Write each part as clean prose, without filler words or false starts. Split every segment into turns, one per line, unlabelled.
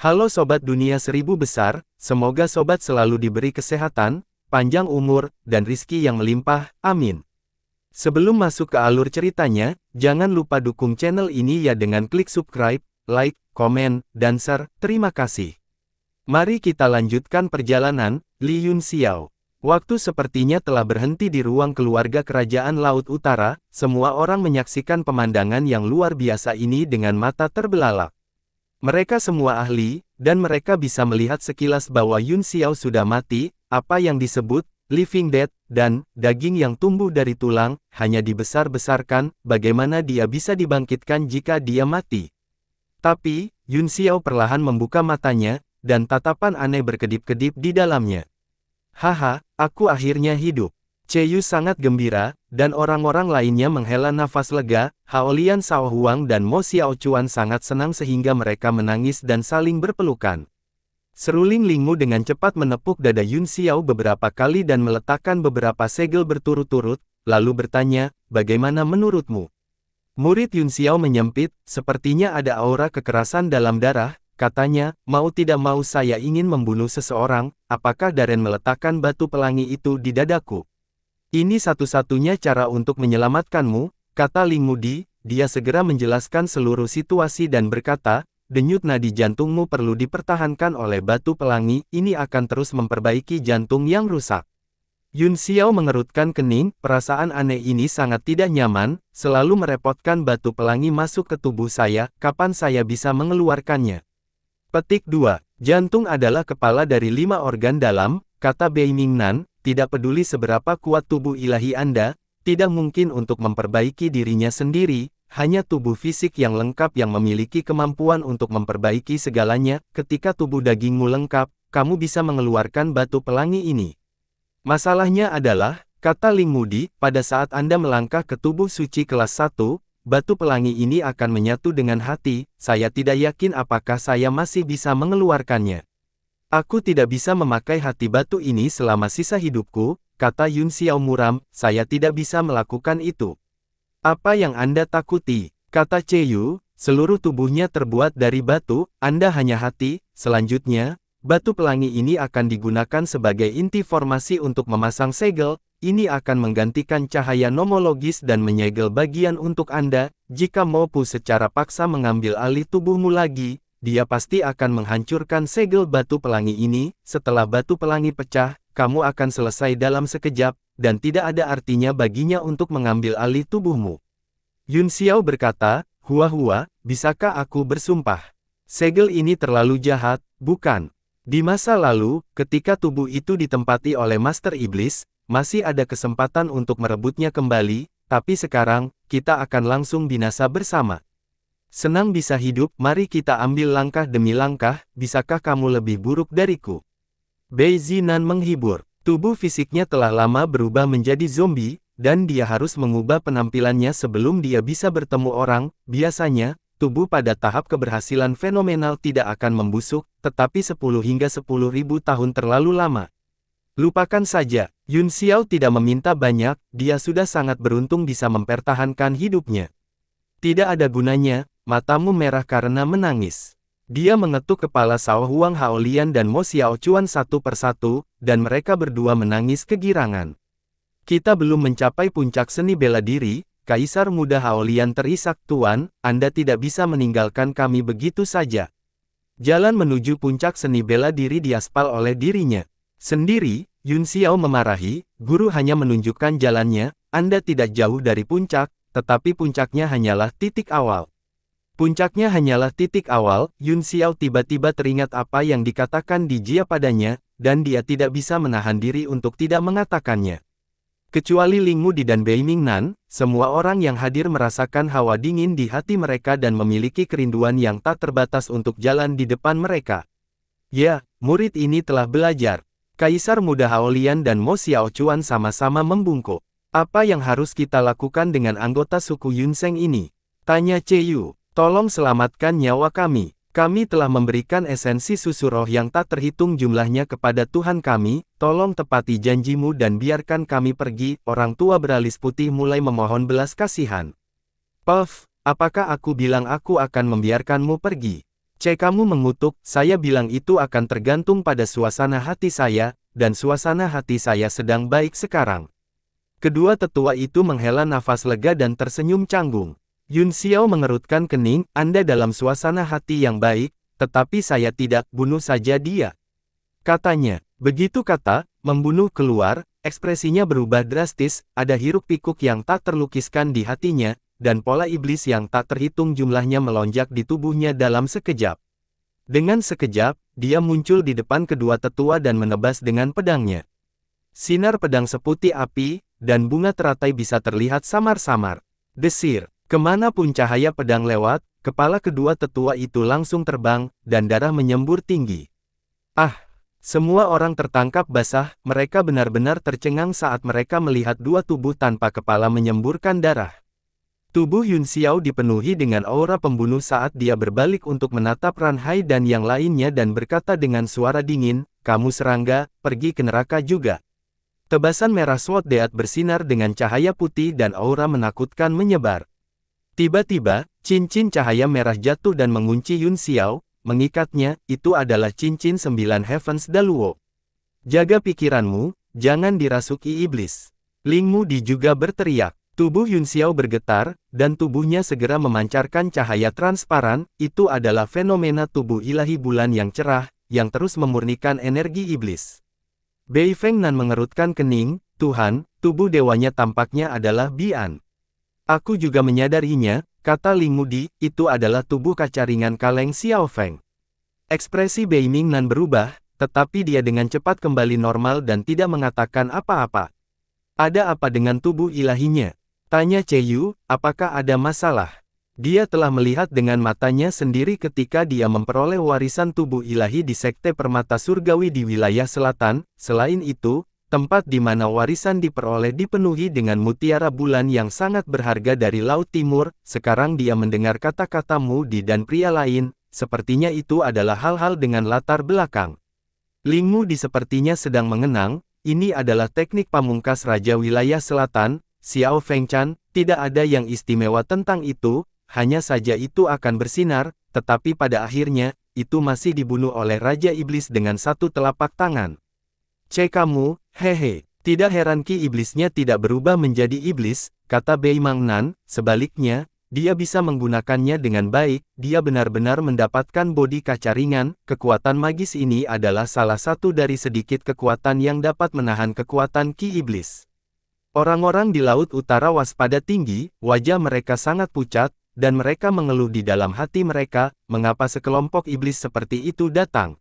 Halo Sobat Dunia Seribu Besar, semoga Sobat selalu diberi kesehatan, panjang umur, dan rizki yang melimpah, amin. Sebelum masuk ke alur ceritanya, jangan lupa dukung channel ini ya dengan klik subscribe, like, komen, dan share, terima kasih. Mari kita lanjutkan perjalanan, Li Yunxiao. Waktu sepertinya telah berhenti di ruang keluarga Kerajaan Laut Utara, semua orang menyaksikan pemandangan yang luar biasa ini dengan mata terbelalak. Mereka semua ahli, dan mereka bisa melihat sekilas bahwa Yunxiao sudah mati, apa yang disebut living dead, dan daging yang tumbuh dari tulang, hanya dibesar-besarkan, bagaimana dia bisa dibangkitkan jika dia mati. Tapi, Yunxiao perlahan membuka matanya, dan tatapan aneh berkedip-kedip di dalamnya. Haha, aku akhirnya hidup. Yu sangat gembira, dan orang-orang lainnya menghela nafas lega. Haolian Shao Huang dan Mo Xiaochuan sangat senang sehingga mereka menangis dan saling berpelukan. Seruling Lingmu dengan cepat menepuk dada Yunxiao beberapa kali dan meletakkan beberapa segel berturut-turut, lalu bertanya, bagaimana menurutmu? Murid Yunxiao menyempit, sepertinya ada aura kekerasan dalam darah. Katanya, mau tidak mau saya ingin membunuh seseorang, apakah Darren meletakkan batu pelangi itu di dadaku? Ini satu-satunya cara untuk menyelamatkanmu, kata Ling Mudi. Dia segera menjelaskan seluruh situasi dan berkata, denyut nadi jantungmu perlu dipertahankan oleh batu pelangi, ini akan terus memperbaiki jantung yang rusak. Yunxiao mengerutkan kening, perasaan aneh ini sangat tidak nyaman, selalu merepotkan batu pelangi masuk ke tubuh saya, kapan saya bisa mengeluarkannya? Petik 2. Jantung adalah kepala dari 5 organ dalam, kata Bei Mingnan, tidak peduli seberapa kuat tubuh ilahi Anda, tidak mungkin untuk memperbaiki dirinya sendiri, hanya tubuh fisik yang lengkap yang memiliki kemampuan untuk memperbaiki segalanya. Ketika tubuh dagingmu lengkap, kamu bisa mengeluarkan batu pelangi ini. Masalahnya adalah, kata Ling Mudi, pada saat Anda melangkah ke tubuh suci kelas 1, batu pelangi ini akan menyatu dengan hati, saya tidak yakin apakah saya masih bisa mengeluarkannya. Aku tidak bisa memakai hati batu ini selama sisa hidupku, kata Yunxiao muram, saya tidak bisa melakukan itu. Apa yang Anda takuti? Kata Yu, seluruh tubuhnya terbuat dari batu, Anda hanya hati. Selanjutnya, batu pelangi ini akan digunakan sebagai inti formasi untuk memasang segel. Ini akan menggantikan cahaya nomologis dan menyegel bagian untuk Anda. Jika Mopu secara paksa mengambil alih tubuhmu lagi, dia pasti akan menghancurkan segel batu pelangi ini. Setelah batu pelangi pecah, kamu akan selesai dalam sekejap, dan tidak ada artinya baginya untuk mengambil alih tubuhmu. Yunxiao berkata, Hua-hua, bisakah aku bersumpah? Segel ini terlalu jahat, bukan? Di masa lalu, ketika tubuh itu ditempati oleh Master Iblis, masih ada kesempatan untuk merebutnya kembali, tapi sekarang, kita akan langsung binasa bersama. Senang bisa hidup, mari kita ambil langkah demi langkah, bisakah kamu lebih buruk dariku? Bei Zinan menghibur, tubuh fisiknya telah lama berubah menjadi zombie, dan dia harus mengubah penampilannya sebelum dia bisa bertemu orang. Biasanya, tubuh pada tahap keberhasilan fenomenal tidak akan membusuk, tetapi 10 hingga 10.000 tahun terlalu lama. Lupakan saja, Yunxiao tidak meminta banyak, dia sudah sangat beruntung bisa mempertahankan hidupnya. Tidak ada gunanya, matamu merah karena menangis. Dia mengetuk kepala Shao Huang Haolian dan Mo Xiaochuan satu persatu, dan mereka berdua menangis kegirangan. Kita belum mencapai puncak seni bela diri, Kaisar Muda Haolian terisak, Tuan, Anda tidak bisa meninggalkan kami begitu saja. Jalan menuju puncak seni bela diri diaspal oleh dirinya sendiri. Yunxiao memarahi, guru hanya menunjukkan jalannya, Anda tidak jauh dari puncak, tetapi puncaknya hanyalah titik awal. Puncaknya hanyalah titik awal. Yunxiao tiba-tiba teringat apa yang dikatakan di Jia padanya, dan dia tidak bisa menahan diri untuk tidak mengatakannya. Kecuali Ling Mudi dan Bei Mingnan, semua orang yang hadir merasakan hawa dingin di hati mereka dan memiliki kerinduan yang tak terbatas untuk jalan di depan mereka. Ya, murid ini telah belajar. Kaisar Muda Haolian dan Mo Xiaochuan sama-sama membungkuk. Apa yang harus kita lakukan dengan anggota suku Yunseng ini? Tanya Yu. Tolong selamatkan nyawa kami. Kami telah memberikan esensi susu roh yang tak terhitung jumlahnya kepada Tuhan kami. Tolong tepati janjimu dan biarkan kami pergi. Orang tua beralis putih mulai memohon belas kasihan. Puff, apakah aku bilang aku akan membiarkanmu pergi? Kamu mengutuk, saya bilang itu akan tergantung pada suasana hati saya, dan suasana hati saya sedang baik sekarang. Kedua tetua itu menghela nafas lega dan tersenyum canggung. Yun Xiao mengerutkan kening, Anda dalam suasana hati yang baik, tetapi saya tidak, bunuh saja dia. Katanya, begitu kata, membunuh keluar, ekspresinya berubah drastis, ada hiruk-pikuk yang tak terlukiskan di hatinya, dan pola iblis yang tak terhitung jumlahnya melonjak di tubuhnya dalam sekejap. Dengan sekejap, dia muncul di depan kedua tetua dan menebas dengan pedangnya. Sinar pedang seputih api, dan bunga teratai bisa terlihat samar-samar. Desir, kemanapun cahaya pedang lewat, kepala kedua tetua itu langsung terbang, dan darah menyembur tinggi. Ah! Semua orang tertangkap basah, mereka benar-benar tercengang saat mereka melihat dua tubuh tanpa kepala menyemburkan darah. Tubuh Yun Xiao dipenuhi dengan aura pembunuh saat dia berbalik untuk menatap Ran Hai dan yang lainnya dan berkata dengan suara dingin, kamu serangga, pergi ke neraka juga. Tebasan merah Sword Death bersinar dengan cahaya putih dan aura menakutkan menyebar. Tiba-tiba, cincin cahaya merah jatuh dan mengunci Yun Xiao, mengikatnya, itu adalah cincin 9 Heavens Daluo. Jaga pikiranmu, jangan dirasuki iblis. Ling Mudi juga berteriak. Tubuh Yun Xiao bergetar, dan tubuhnya segera memancarkan cahaya transparan, itu adalah fenomena tubuh ilahi bulan yang cerah, yang terus memurnikan energi iblis. Bei Feng Nan mengerutkan kening, Tuhan, tubuh dewanya tampaknya adalah Bian. Aku juga menyadarinya, kata Ling Mudi, itu adalah tubuh kaca ringan kaleng Xiao Feng. Ekspresi Bei Ming Nan berubah, tetapi dia dengan cepat kembali normal dan tidak mengatakan apa-apa. Ada apa dengan tubuh ilahinya? Tanya Yu, apakah ada masalah? Dia telah melihat dengan matanya sendiri ketika dia memperoleh warisan tubuh ilahi di Sekte Permata Surgawi di wilayah selatan. Selain itu, tempat di mana warisan diperoleh dipenuhi dengan mutiara bulan yang sangat berharga dari Laut Timur. Sekarang dia mendengar kata-kata Mudi dan pria lain, sepertinya itu adalah hal-hal dengan latar belakang. Ling Mudi sepertinya sedang mengenang, ini adalah teknik pamungkas Raja Wilayah Selatan, Xiao Fengchan, tidak ada yang istimewa tentang itu, hanya saja itu akan bersinar, tetapi pada akhirnya, itu masih dibunuh oleh Raja Iblis dengan satu telapak tangan. Kamu, hehe, tidak heran Ki iblisnya tidak berubah menjadi iblis, kata Bei Mang Nan, sebaliknya, dia bisa menggunakannya dengan baik, dia benar-benar mendapatkan bodi kaca ringan, kekuatan magis ini adalah salah satu dari sedikit kekuatan yang dapat menahan kekuatan Ki iblis. Orang-orang di Laut Utara waspada tinggi, wajah mereka sangat pucat, dan mereka mengeluh di dalam hati mereka, mengapa sekelompok iblis seperti itu datang.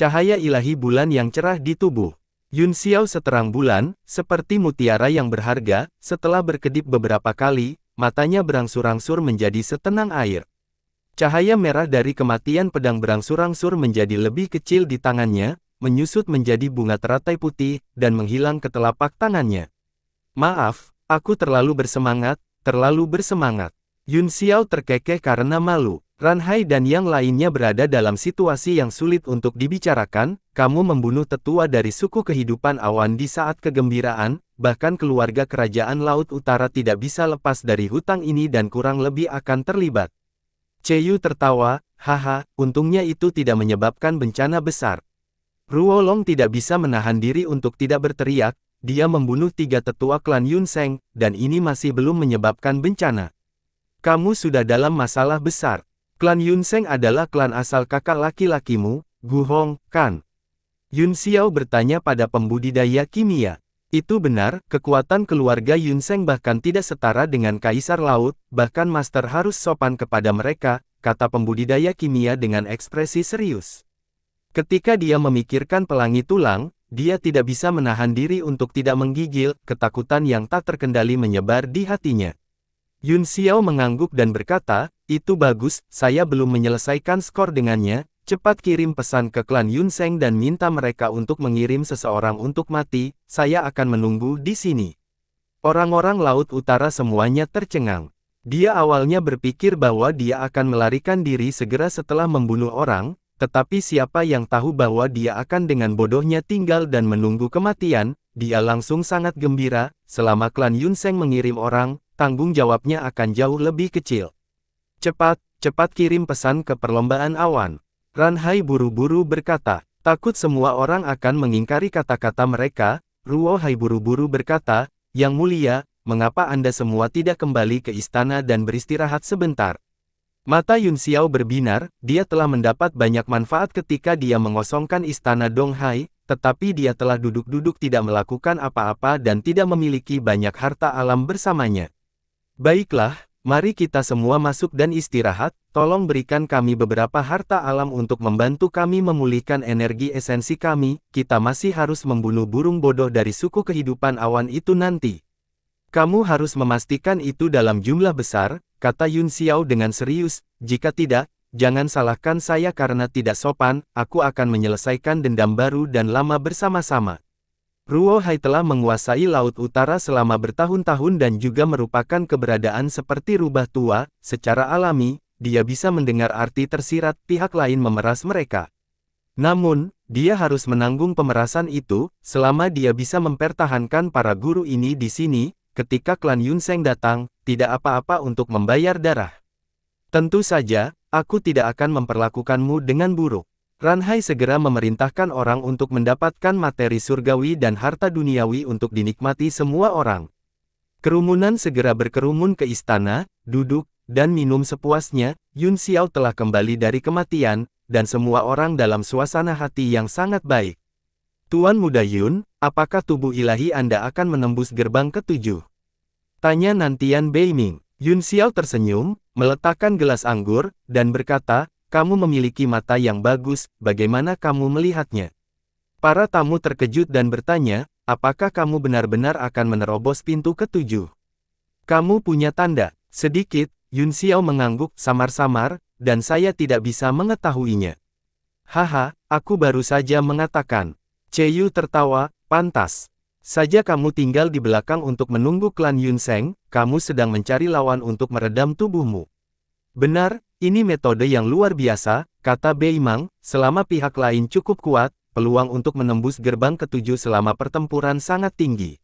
Cahaya ilahi bulan yang cerah di tubuh Yun Xiao seterang bulan, seperti mutiara yang berharga, setelah berkedip beberapa kali, matanya berangsur-angsur menjadi setenang air. Cahaya merah dari kematian pedang berangsur-angsur menjadi lebih kecil di tangannya, menyusut menjadi bunga teratai putih, dan menghilang ke telapak tangannya. Maaf, aku terlalu bersemangat, terlalu bersemangat. Yun Xiao terkekeh karena malu. Ran Hai dan yang lainnya berada dalam situasi yang sulit untuk dibicarakan, kamu membunuh tetua dari suku kehidupan awan di saat kegembiraan, bahkan keluarga kerajaan Laut Utara tidak bisa lepas dari hutang ini dan kurang lebih akan terlibat. Yu tertawa, haha, untungnya itu tidak menyebabkan bencana besar. Ruolong tidak bisa menahan diri untuk tidak berteriak, dia membunuh 3 tetua klan Yun Seng, dan ini masih belum menyebabkan bencana. Kamu sudah dalam masalah besar. Klan Yun Seng adalah klan asal kakak laki-lakimu, Gu Hong, kan? Yun Xiao bertanya pada pembudidaya kimia. Itu benar, kekuatan keluarga Yun Seng bahkan tidak setara dengan Kaisar Laut, bahkan Master harus sopan kepada mereka, kata pembudidaya kimia dengan ekspresi serius. Ketika dia memikirkan pelangi tulang, dia tidak bisa menahan diri untuk tidak menggigil, ketakutan yang tak terkendali menyebar di hatinya. Yun Xiao mengangguk dan berkata, itu bagus, saya belum menyelesaikan skor dengannya, cepat kirim pesan ke klan Yun Seng dan minta mereka untuk mengirim seseorang untuk mati, saya akan menunggu di sini. Orang-orang Laut Utara semuanya tercengang. Dia awalnya berpikir bahwa dia akan melarikan diri segera setelah membunuh orang, tetapi siapa yang tahu bahwa dia akan dengan bodohnya tinggal dan menunggu kematian, dia langsung sangat gembira, selama klan Yun Seng mengirim orang, tanggung jawabnya akan jauh lebih kecil. Cepat, cepat kirim pesan ke perlombaan awan. Ranhai buru-buru berkata. Takut semua orang akan mengingkari kata-kata mereka, Ruo Hai buru-buru berkata, Yang mulia, mengapa Anda semua tidak kembali ke istana dan beristirahat sebentar? Mata Yun Xiao berbinar, dia telah mendapat banyak manfaat ketika dia mengosongkan istana Donghai, tetapi dia telah duduk-duduk tidak melakukan apa-apa dan tidak memiliki banyak harta alam bersamanya. Baiklah, mari kita semua masuk dan istirahat, tolong berikan kami beberapa harta alam untuk membantu kami memulihkan energi esensi kami, kita masih harus membunuh burung bodoh dari suku kehidupan awan itu nanti. Kamu harus memastikan itu dalam jumlah besar, kata Yun Xiao dengan serius, jika tidak, jangan salahkan saya karena tidak sopan, aku akan menyelesaikan dendam baru dan lama bersama-sama. Ruo Hai telah menguasai Laut Utara selama bertahun-tahun dan juga merupakan keberadaan seperti rubah tua, secara alami, dia bisa mendengar arti tersirat pihak lain memeras mereka. Namun, dia harus menanggung pemerasan itu, selama dia bisa mempertahankan para guru ini di sini, ketika klan Yunseng datang, tidak apa-apa untuk membayar darah. Tentu saja, aku tidak akan memperlakukanmu dengan buruk. Ranhai segera memerintahkan orang untuk mendapatkan materi surgawi dan harta duniawi untuk dinikmati semua orang. Kerumunan segera berkerumun ke istana, duduk, dan minum sepuasnya. Yun Xiao telah kembali dari kematian, dan semua orang dalam suasana hati yang sangat baik. Tuan Muda Yun, apakah tubuh ilahi Anda akan menembus gerbang ke-7? Tanya nantian Beiming. Yun Xiao tersenyum, meletakkan gelas anggur, dan berkata, kamu memiliki mata yang bagus, bagaimana kamu melihatnya? Para tamu terkejut dan bertanya, apakah kamu benar-benar akan menerobos pintu ke-7? Kamu punya tanda. Sedikit, Yun Xiao mengangguk samar-samar, dan saya tidak bisa mengetahuinya. Haha, aku baru saja mengatakan. Cheyu tertawa, pantas saja kamu tinggal di belakang untuk menunggu klan Yunseng, kamu sedang mencari lawan untuk meredam tubuhmu. Benar, ini metode yang luar biasa, kata Beimang, selama pihak lain cukup kuat, peluang untuk menembus gerbang ke-7 selama pertempuran sangat tinggi.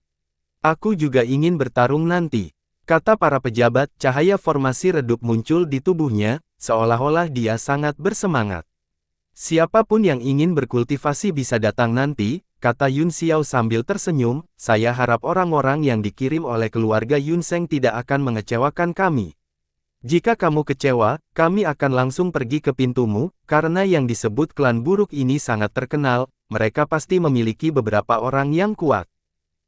Aku juga ingin bertarung nanti, kata para pejabat, cahaya formasi redup muncul di tubuhnya, seolah-olah dia sangat bersemangat. Siapapun yang ingin berkultivasi bisa datang nanti, kata Yun Xiao sambil tersenyum, saya harap orang-orang yang dikirim oleh keluarga Yunseng tidak akan mengecewakan kami. Jika kamu kecewa, kami akan langsung pergi ke pintumu, karena yang disebut klan buruk ini sangat terkenal, mereka pasti memiliki beberapa orang yang kuat.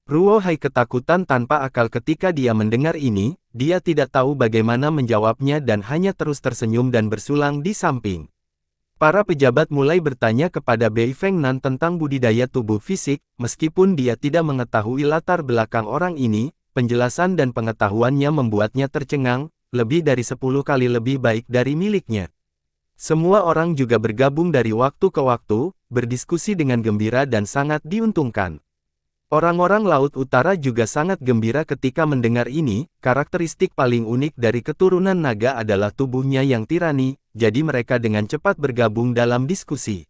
Ruo Hai ketakutan tanpa akal ketika dia mendengar ini, dia tidak tahu bagaimana menjawabnya dan hanya terus tersenyum dan bersulang di samping. Para pejabat mulai bertanya kepada Bei Feng Nan tentang budidaya tubuh fisik, meskipun dia tidak mengetahui latar belakang orang ini, penjelasan dan pengetahuannya membuatnya tercengang, lebih dari 10 kali lebih baik dari miliknya. Semua orang juga bergabung dari waktu ke waktu, berdiskusi dengan gembira dan sangat diuntungkan. Orang-orang Laut Utara juga sangat gembira ketika mendengar ini, karakteristik paling unik dari keturunan naga adalah tubuhnya yang tirani, jadi mereka dengan cepat bergabung dalam diskusi.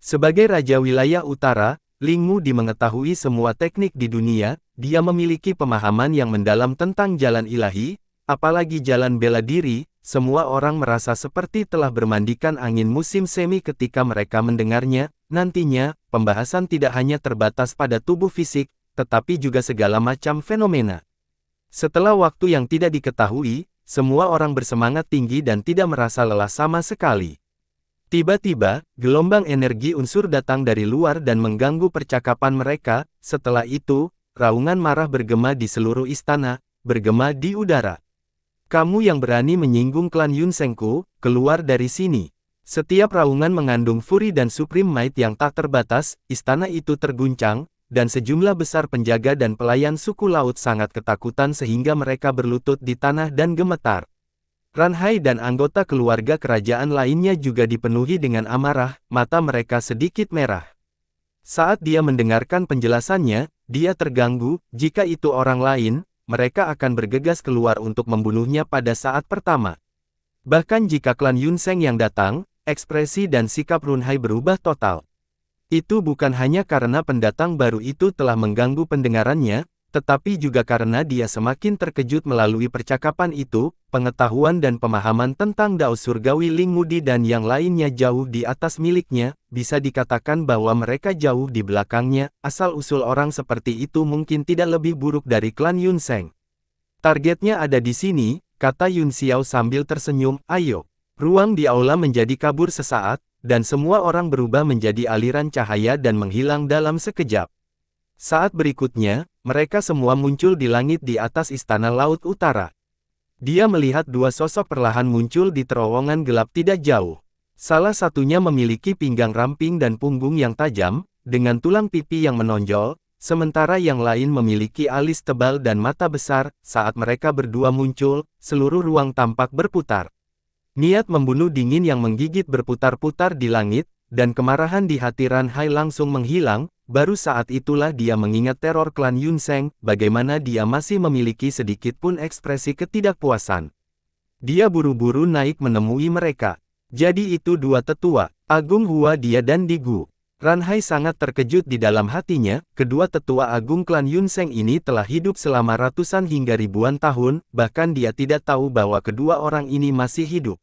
Sebagai Raja Wilayah Utara, Ling Mudi mengetahui semua teknik di dunia, dia memiliki pemahaman yang mendalam tentang jalan ilahi, apalagi jalan bela diri, semua orang merasa seperti telah bermandikan angin musim semi ketika mereka mendengarnya. Nantinya, pembahasan tidak hanya terbatas pada tubuh fisik, tetapi juga segala macam fenomena. Setelah waktu yang tidak diketahui, semua orang bersemangat tinggi dan tidak merasa lelah sama sekali. Tiba-tiba, gelombang energi unsur datang dari luar dan mengganggu percakapan mereka. Setelah itu, raungan marah bergema di seluruh istana, bergema di udara. Kamu yang berani menyinggung klan Yunsengku, keluar dari sini. Setiap raungan mengandung fury dan supreme might yang tak terbatas, istana itu terguncang, dan sejumlah besar penjaga dan pelayan suku laut sangat ketakutan sehingga mereka berlutut di tanah dan gemetar. Ranhai dan anggota keluarga kerajaan lainnya juga dipenuhi dengan amarah, mata mereka sedikit merah. Saat dia mendengarkan penjelasannya, dia terganggu, jika itu orang lain, mereka akan bergegas keluar untuk membunuhnya pada saat pertama. Bahkan jika klan Yunseng yang datang, ekspresi dan sikap Runhai berubah total. Itu bukan hanya karena pendatang baru itu telah mengganggu pendengarannya, tetapi juga karena dia semakin terkejut melalui percakapan itu, pengetahuan dan pemahaman tentang Dao Surgawi Ling Mudi dan yang lainnya jauh di atas miliknya, bisa dikatakan bahwa mereka jauh di belakangnya, asal-usul orang seperti itu mungkin tidak lebih buruk dari klan Yun Sheng. Targetnya ada di sini, kata Yun Xiao sambil tersenyum, ayo. Ruang di aula menjadi kabur sesaat, dan semua orang berubah menjadi aliran cahaya dan menghilang dalam sekejap. Saat berikutnya, mereka semua muncul di langit di atas Istana Laut Utara. Dia melihat dua sosok perlahan muncul di terowongan gelap tidak jauh. Salah satunya memiliki pinggang ramping dan punggung yang tajam, dengan tulang pipi yang menonjol, sementara yang lain memiliki alis tebal dan mata besar. Saat mereka berdua muncul, seluruh ruang tampak berputar. Niat membunuh dingin yang menggigit berputar-putar di langit, dan kemarahan di hati Ran Hai langsung menghilang. Baru saat itulah dia mengingat teror klan Yun Sheng, bagaimana dia masih memiliki sedikit pun ekspresi ketidakpuasan. Dia buru-buru naik menemui mereka. Jadi itu dua tetua, Agung Hua Dia dan Digu. Ran Hai sangat terkejut di dalam hatinya, kedua tetua agung klan Yun Sheng ini telah hidup selama ratusan hingga ribuan tahun, bahkan dia tidak tahu bahwa kedua orang ini masih hidup.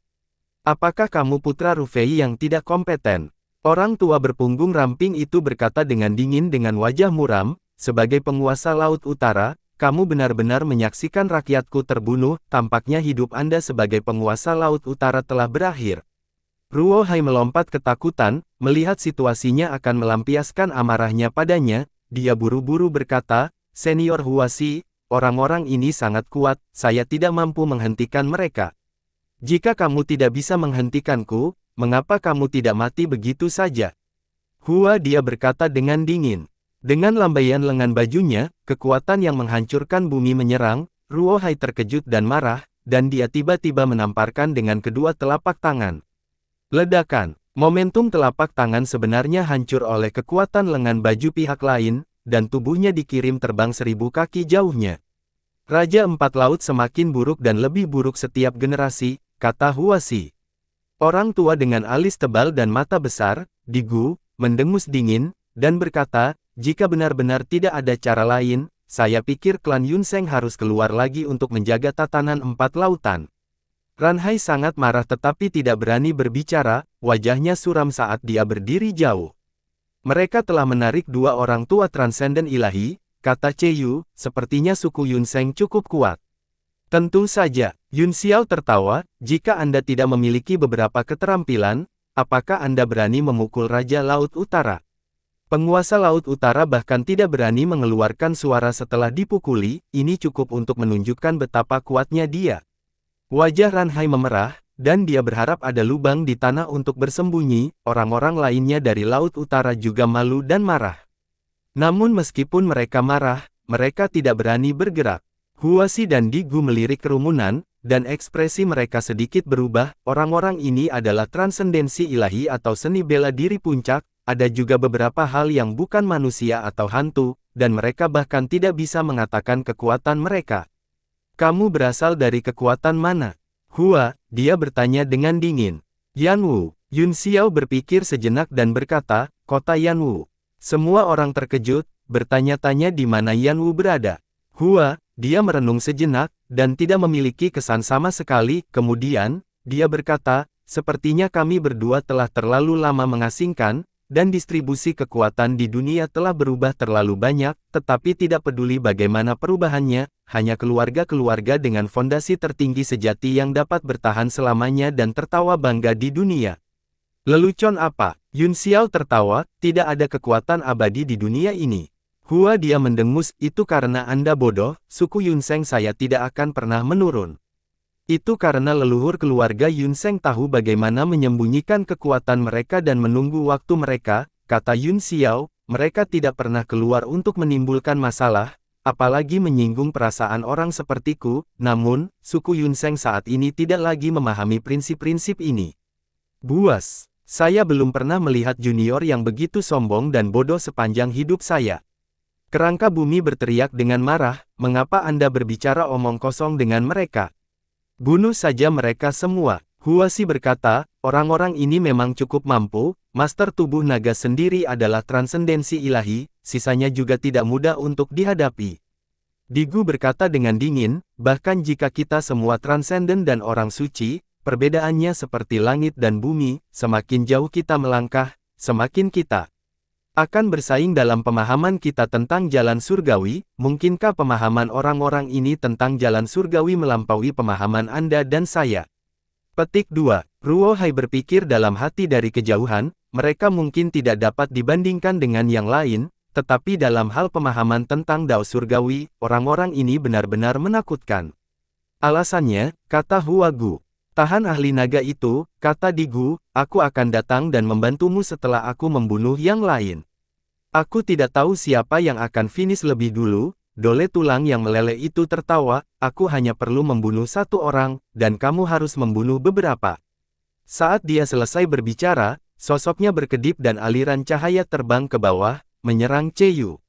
Apakah kamu putra Rufei yang tidak kompeten? Orang tua berpunggung ramping itu berkata dengan dingin dengan wajah muram, sebagai penguasa Laut Utara, kamu benar-benar menyaksikan rakyatku terbunuh, tampaknya hidup Anda sebagai penguasa Laut Utara telah berakhir. Ruo Hai melompat ketakutan, melihat situasinya akan melampiaskan amarahnya padanya, dia buru-buru berkata, Senior Huasi, orang-orang ini sangat kuat, saya tidak mampu menghentikan mereka. Jika kamu tidak bisa menghentikanku, mengapa kamu tidak mati begitu saja? Hua Dia berkata dengan dingin. Dengan lambaian lengan bajunya, kekuatan yang menghancurkan bumi menyerang, Ruo Hai terkejut dan marah, dan dia tiba-tiba menamparkan dengan kedua telapak tangan. Ledakan, momentum telapak tangan sebenarnya hancur oleh kekuatan lengan baju pihak lain, dan tubuhnya dikirim terbang 1000 kaki jauhnya. Raja Empat Laut semakin buruk dan lebih buruk setiap generasi, kata Huasi. Orang tua dengan alis tebal dan mata besar, Digu, mendengus dingin, dan berkata, jika benar-benar tidak ada cara lain, saya pikir klan Yun Sheng harus keluar lagi untuk menjaga tatanan empat lautan. Ran Hai sangat marah tetapi tidak berani berbicara, wajahnya suram saat dia berdiri jauh. Mereka telah menarik dua orang tua transenden ilahi, kata Cheyu, sepertinya suku Yun Sheng cukup kuat. Tentu saja, Yun Xiao tertawa, jika Anda tidak memiliki beberapa keterampilan, apakah Anda berani memukul Raja Laut Utara? Penguasa Laut Utara bahkan tidak berani mengeluarkan suara setelah dipukuli, ini cukup untuk menunjukkan betapa kuatnya dia. Wajah Ran Hai memerah, dan dia berharap ada lubang di tanah untuk bersembunyi, orang-orang lainnya dari Laut Utara juga malu dan marah. Namun meskipun mereka marah, mereka tidak berani bergerak. Huasi dan Digu melirik kerumunan, dan ekspresi mereka sedikit berubah. Orang-orang ini adalah transendensi ilahi atau seni bela diri puncak, ada juga beberapa hal yang bukan manusia atau hantu, dan mereka bahkan tidak bisa mengatakan kekuatan mereka. Kamu berasal dari kekuatan mana? Hua, dia bertanya dengan dingin. Yanwu, Yun Xiao berpikir sejenak dan berkata, kota Yanwu. Semua orang terkejut, bertanya-tanya di mana Yanwu berada. Hua, dia merenung sejenak, dan tidak memiliki kesan sama sekali. Kemudian, dia berkata, sepertinya kami berdua telah terlalu lama mengasingkan, dan distribusi kekuatan di dunia telah berubah terlalu banyak, tetapi tidak peduli bagaimana perubahannya, hanya keluarga-keluarga dengan fondasi tertinggi sejati yang dapat bertahan selamanya dan tertawa bangga di dunia. Lelucon apa? Yun Xiao tertawa, tidak ada kekuatan abadi di dunia ini. Hua dia mendengus, itu karena Anda bodoh, suku Yun Sheng saya tidak akan pernah menurun. Itu karena leluhur keluarga Yun Sheng tahu bagaimana menyembunyikan kekuatan mereka dan menunggu waktu mereka, kata Yun Xiao, mereka tidak pernah keluar untuk menimbulkan masalah, apalagi menyinggung perasaan orang sepertiku, namun, suku Yun Sheng saat ini tidak lagi memahami prinsip-prinsip ini. Buas, saya belum pernah melihat junior yang begitu sombong dan bodoh sepanjang hidup saya. Kerangka bumi berteriak dengan marah, mengapa Anda berbicara omong kosong dengan mereka? Bunuh saja mereka semua. Huasi berkata, orang-orang ini memang cukup mampu, master tubuh naga sendiri adalah transendensi ilahi, sisanya juga tidak mudah untuk dihadapi. Digu berkata dengan dingin, bahkan jika kita semua transenden dan orang suci, perbedaannya seperti langit dan bumi, semakin jauh kita melangkah, semakin kita akan bersaing dalam pemahaman kita tentang jalan surgawi. Mungkinkah pemahaman orang-orang ini tentang jalan surgawi melampaui pemahaman Anda dan saya? Petik 2. Ruo Hai berpikir dalam hati dari kejauhan, mereka mungkin tidak dapat dibandingkan dengan yang lain, tetapi dalam hal pemahaman tentang Dao surgawi, orang-orang ini benar-benar menakutkan. Alasannya, kata Hua Gu. Tahan ahli naga itu, kata Digu, aku akan datang dan membantumu setelah aku membunuh yang lain. Aku tidak tahu siapa yang akan finish lebih dulu. Dole tulang yang meleleh itu tertawa, aku hanya perlu membunuh satu orang, dan kamu harus membunuh beberapa. Saat dia selesai berbicara, sosoknya berkedip dan aliran cahaya terbang ke bawah, menyerang Cheyu.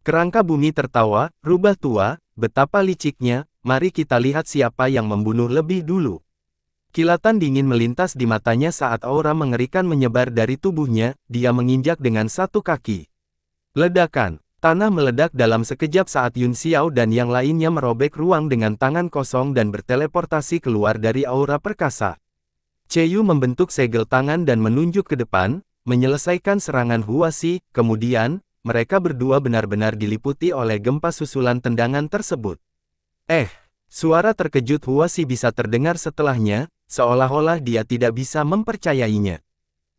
Kerangka bumi tertawa, rubah tua, betapa liciknya, mari kita lihat siapa yang membunuh lebih dulu. Kilatan dingin melintas di matanya saat aura mengerikan menyebar dari tubuhnya, dia menginjak dengan satu kaki. Ledakan. Tanah meledak dalam sekejap saat Yun Xiao dan yang lainnya merobek ruang dengan tangan kosong dan berteleportasi keluar dari aura perkasa. Cheyu membentuk segel tangan dan menunjuk ke depan, menyelesaikan serangan Huasi, kemudian, mereka berdua benar-benar diliputi oleh gempa susulan tendangan tersebut. Suara terkejut Huasi bisa terdengar setelahnya, seolah-olah dia tidak bisa mempercayainya.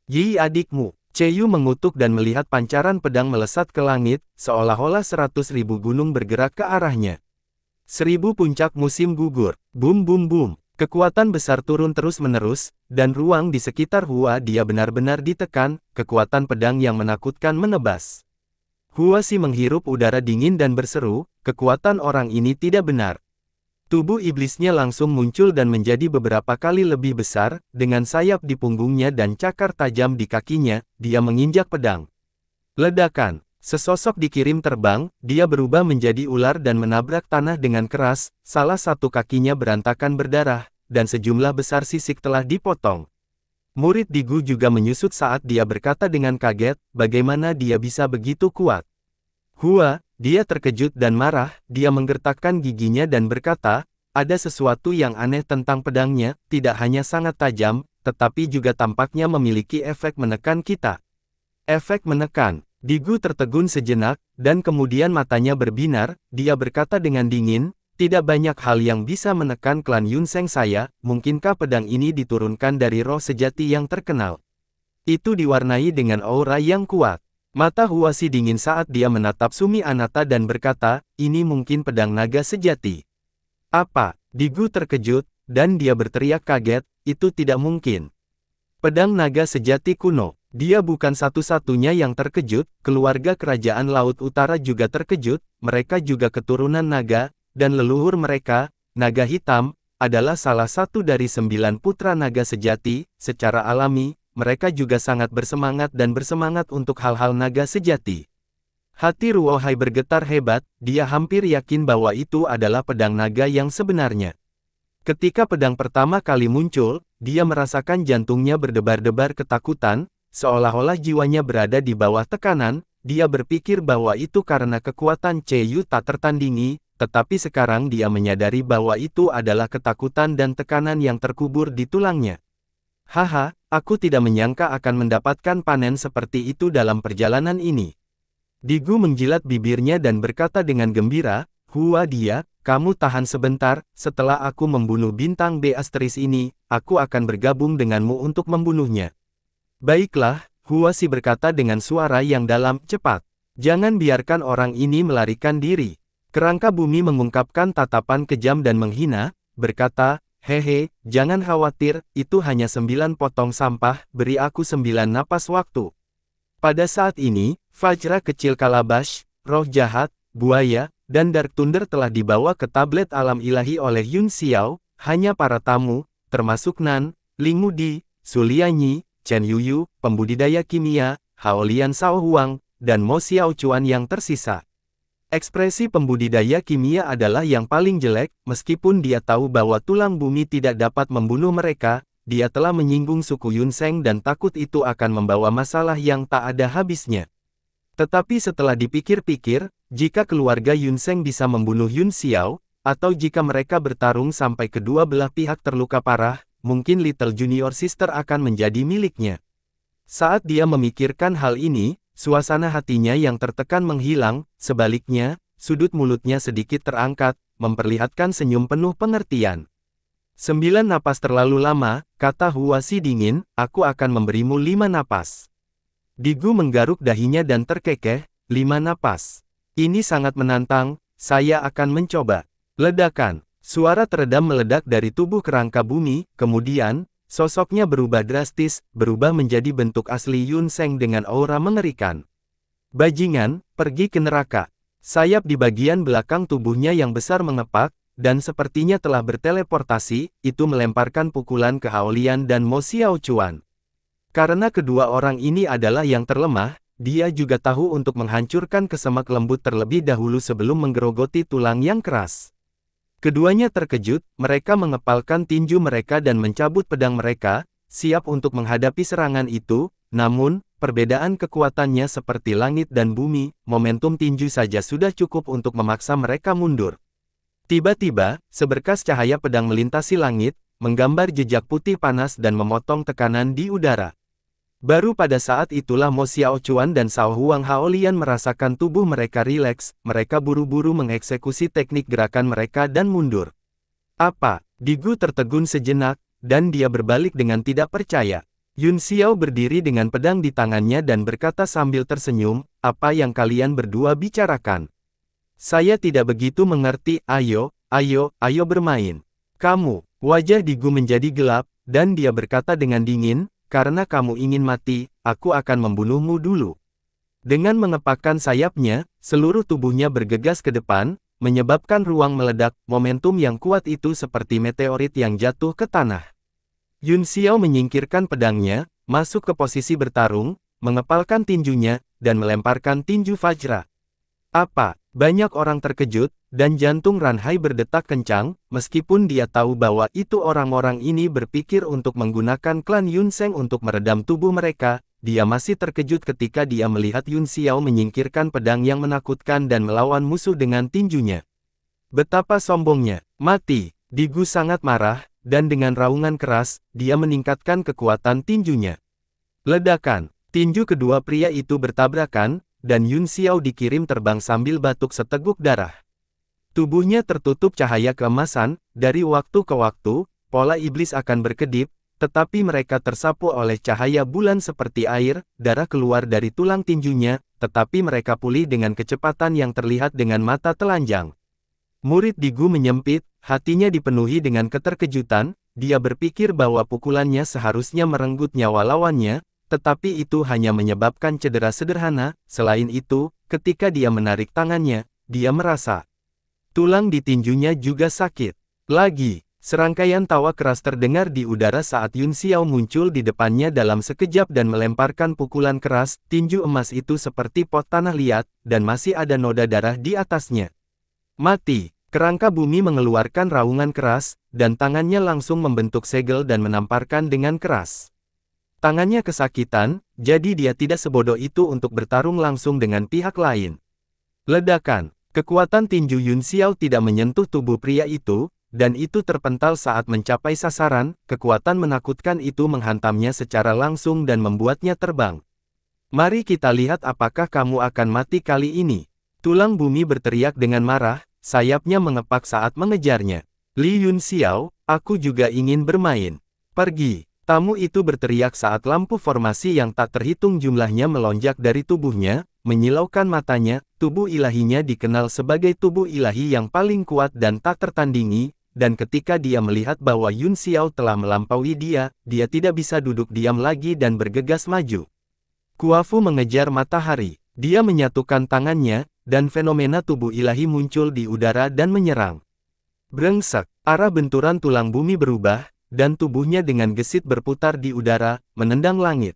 Yi adikmu, Cheyu mengutuk dan melihat pancaran pedang melesat ke langit, seolah-olah 100.000 gunung bergerak ke arahnya. 1000 puncak musim gugur, bum bum bum, kekuatan besar turun terus-menerus, dan ruang di sekitar Hua dia benar-benar ditekan, kekuatan pedang yang menakutkan menebas. Huasi menghirup udara dingin dan berseru, kekuatan orang ini tidak benar. Tubuh iblisnya langsung muncul dan menjadi beberapa kali lebih besar, dengan sayap di punggungnya dan cakar tajam di kakinya, dia menginjak pedang. Ledakan. Sesosok dikirim terbang, dia berubah menjadi ular dan menabrak tanah dengan keras, salah satu kakinya berantakan berdarah, dan sejumlah besar sisik telah dipotong. Murid Digu juga menyusut saat dia berkata dengan kaget, bagaimana dia bisa begitu kuat. Hua, dia terkejut dan marah, dia menggertakkan giginya dan berkata, ada sesuatu yang aneh tentang pedangnya, tidak hanya sangat tajam, tetapi juga tampaknya memiliki efek menekan kita. Efek menekan. Digu tertegun sejenak, dan kemudian matanya berbinar, dia berkata dengan dingin, tidak banyak hal yang bisa menekan klan Yunseng saya, mungkinkah pedang ini diturunkan dari roh sejati yang terkenal? Itu diwarnai dengan aura yang kuat. Mata Huasi dingin saat dia menatap Sumi Anata dan berkata, ini mungkin pedang naga sejati. Apa? Digu terkejut, dan dia berteriak kaget, itu tidak mungkin. Pedang naga sejati kuno. Dia bukan satu-satunya yang terkejut, keluarga kerajaan Laut Utara juga terkejut, mereka juga keturunan naga, dan leluhur mereka, naga hitam, adalah salah satu dari 9 putra naga sejati. Secara alami, mereka juga sangat bersemangat dan bersemangat untuk hal-hal naga sejati. Hati Ruo Hai bergetar hebat, dia hampir yakin bahwa itu adalah pedang naga yang sebenarnya. Ketika pedang pertama kali muncul, dia merasakan jantungnya berdebar-debar ketakutan, seolah-olah jiwanya berada di bawah tekanan, dia berpikir bahwa itu karena kekuatan Cheyu tak tertandingi, tetapi sekarang dia menyadari bahwa itu adalah ketakutan dan tekanan yang terkubur di tulangnya. Haha, aku tidak menyangka akan mendapatkan panen seperti itu dalam perjalanan ini. Digu menjilat bibirnya dan berkata dengan gembira, Hua dia, kamu tahan sebentar, setelah aku membunuh bintang B Asteris ini, aku akan bergabung denganmu untuk membunuhnya. Baiklah, Huasi berkata dengan suara yang dalam, cepat. Jangan biarkan orang ini melarikan diri. Kerangka bumi mengungkapkan tatapan kejam dan menghina, berkata, hehe, jangan khawatir, itu hanya 9 potong sampah, beri aku 9 napas waktu. Pada saat ini, Vajra kecil Kalabash, roh jahat, buaya, dan Dark Thunder telah dibawa ke tablet alam ilahi oleh Yun Xiao, hanya para tamu, termasuk Nan, Ling Mudi, Sulianyi, Chen Yuyu, pembudidaya kimia, Haolian Sao Huang, dan Mo Xiao Chuan yang tersisa. Ekspresi pembudidaya kimia adalah yang paling jelek, meskipun dia tahu bahwa tulang bumi tidak dapat membunuh mereka, dia telah menyinggung suku Yunseng dan takut itu akan membawa masalah yang tak ada habisnya. Tetapi setelah dipikir-pikir, Jika keluarga Yun Seng bisa membunuh Yun Xiao, atau jika mereka bertarung sampai kedua belah pihak terluka parah, mungkin Little Junior Sister akan menjadi miliknya. Saat dia memikirkan hal ini, suasana hatinya yang tertekan menghilang, sebaliknya, sudut mulutnya sedikit terangkat, memperlihatkan senyum penuh pengertian. 9 napas terlalu lama, kata Huasi dingin, aku akan memberimu 5 napas. Digu menggaruk dahinya dan terkekeh, 5 napas. Ini sangat menantang, saya akan mencoba. Ledakan, suara teredam meledak dari tubuh kerangka bumi, kemudian, sosoknya berubah drastis, berubah menjadi bentuk asli Yun Seng dengan aura mengerikan. Bajingan, pergi ke neraka. Sayap di bagian belakang tubuhnya yang besar mengepak, dan sepertinya telah berteleportasi, itu melemparkan pukulan ke Haolian dan Mo Xiaochuan. Karena kedua orang ini adalah yang terlemah, dia juga tahu untuk menghancurkan kesemak lembut terlebih dahulu sebelum menggerogoti tulang yang keras. Keduanya terkejut, mereka mengepalkan tinju mereka dan mencabut pedang mereka, siap untuk menghadapi serangan itu, namun, perbedaan kekuatannya seperti langit dan bumi, momentum tinju saja sudah cukup untuk memaksa mereka mundur. Tiba-tiba, seberkas cahaya pedang melintasi langit, menggambar jejak putih panas dan memotong tekanan di udara. Baru pada saat itulah Mo Xiaochuan dan Cao Huang Haolian merasakan tubuh mereka rileks, mereka buru-buru mengeksekusi teknik gerakan mereka dan mundur. Apa? Digu tertegun sejenak, dan dia berbalik dengan tidak percaya. Yun Xiao berdiri dengan pedang di tangannya dan berkata sambil tersenyum, apa yang kalian berdua bicarakan? Saya tidak begitu mengerti, ayo bermain. Kamu, wajah Digu menjadi gelap, dan dia berkata dengan dingin, karena kamu ingin mati, aku akan membunuhmu dulu. Dengan mengepakkan sayapnya, seluruh tubuhnya bergegas ke depan, menyebabkan ruang meledak, momentum yang kuat itu seperti meteorit yang jatuh ke tanah. Yun Xiao menyingkirkan pedangnya, masuk ke posisi bertarung, mengepalkan tinjunya, dan melemparkan tinju Vajra. Apa? Banyak orang terkejut, dan jantung Ranhai berdetak kencang, meskipun dia tahu bahwa itu orang-orang ini berpikir untuk menggunakan klan Yun Seng untuk meredam tubuh mereka, dia masih terkejut ketika dia melihat Yun Xiao menyingkirkan pedang yang menakutkan dan melawan musuh dengan tinjunya. Betapa sombongnya, mati, Digu sangat marah, dan dengan raungan keras, dia meningkatkan kekuatan tinjunya. Ledakan, tinju kedua pria itu bertabrakan, dan Yun Xiao dikirim terbang sambil batuk seteguk darah. Tubuhnya tertutup cahaya keemasan, dari waktu ke waktu, pola iblis akan berkedip, tetapi mereka tersapu oleh cahaya bulan seperti air, darah keluar dari tulang tinjunya, tetapi mereka pulih dengan kecepatan yang terlihat dengan mata telanjang. Murid Digu menyempit, hatinya dipenuhi dengan keterkejutan, dia berpikir bahwa pukulannya seharusnya merenggut nyawa lawannya, tetapi itu hanya menyebabkan cedera sederhana. Selain itu, ketika dia menarik tangannya, dia merasa tulang di tinjunya juga sakit. Lagi, serangkaian tawa keras terdengar di udara saat Yun Xiao muncul di depannya dalam sekejap dan melemparkan pukulan keras. Tinju emas itu seperti pot tanah liat, dan masih ada noda darah di atasnya. Mati! Kerangka bumi mengeluarkan raungan keras, dan tangannya langsung membentuk segel dan menamparkan dengan keras. Tangannya kesakitan, jadi dia tidak sebodoh itu untuk bertarung langsung dengan pihak lain. Ledakan, kekuatan tinju Yun Xiao tidak menyentuh tubuh pria itu, dan itu terpental saat mencapai sasaran, kekuatan menakutkan itu menghantamnya secara langsung dan membuatnya terbang. Mari kita lihat apakah kamu akan mati kali ini. Tulang bumi berteriak dengan marah, sayapnya mengepak saat mengejarnya. Li Yun Xiao, aku juga ingin bermain. Pergi. Tamu itu berteriak saat lampu formasi yang tak terhitung jumlahnya melonjak dari tubuhnya, menyilaukan matanya. Tubuh ilahinya dikenal sebagai tubuh ilahi yang paling kuat dan tak tertandingi, dan ketika dia melihat bahwa Yun Xiao telah melampaui dia tidak bisa duduk diam lagi dan bergegas maju. Kuafu mengejar matahari, dia menyatukan tangannya, dan fenomena tubuh ilahi muncul di udara dan menyerang. Brengsek, arah benturan tulang bumi berubah, dan tubuhnya dengan gesit berputar di udara, menendang langit.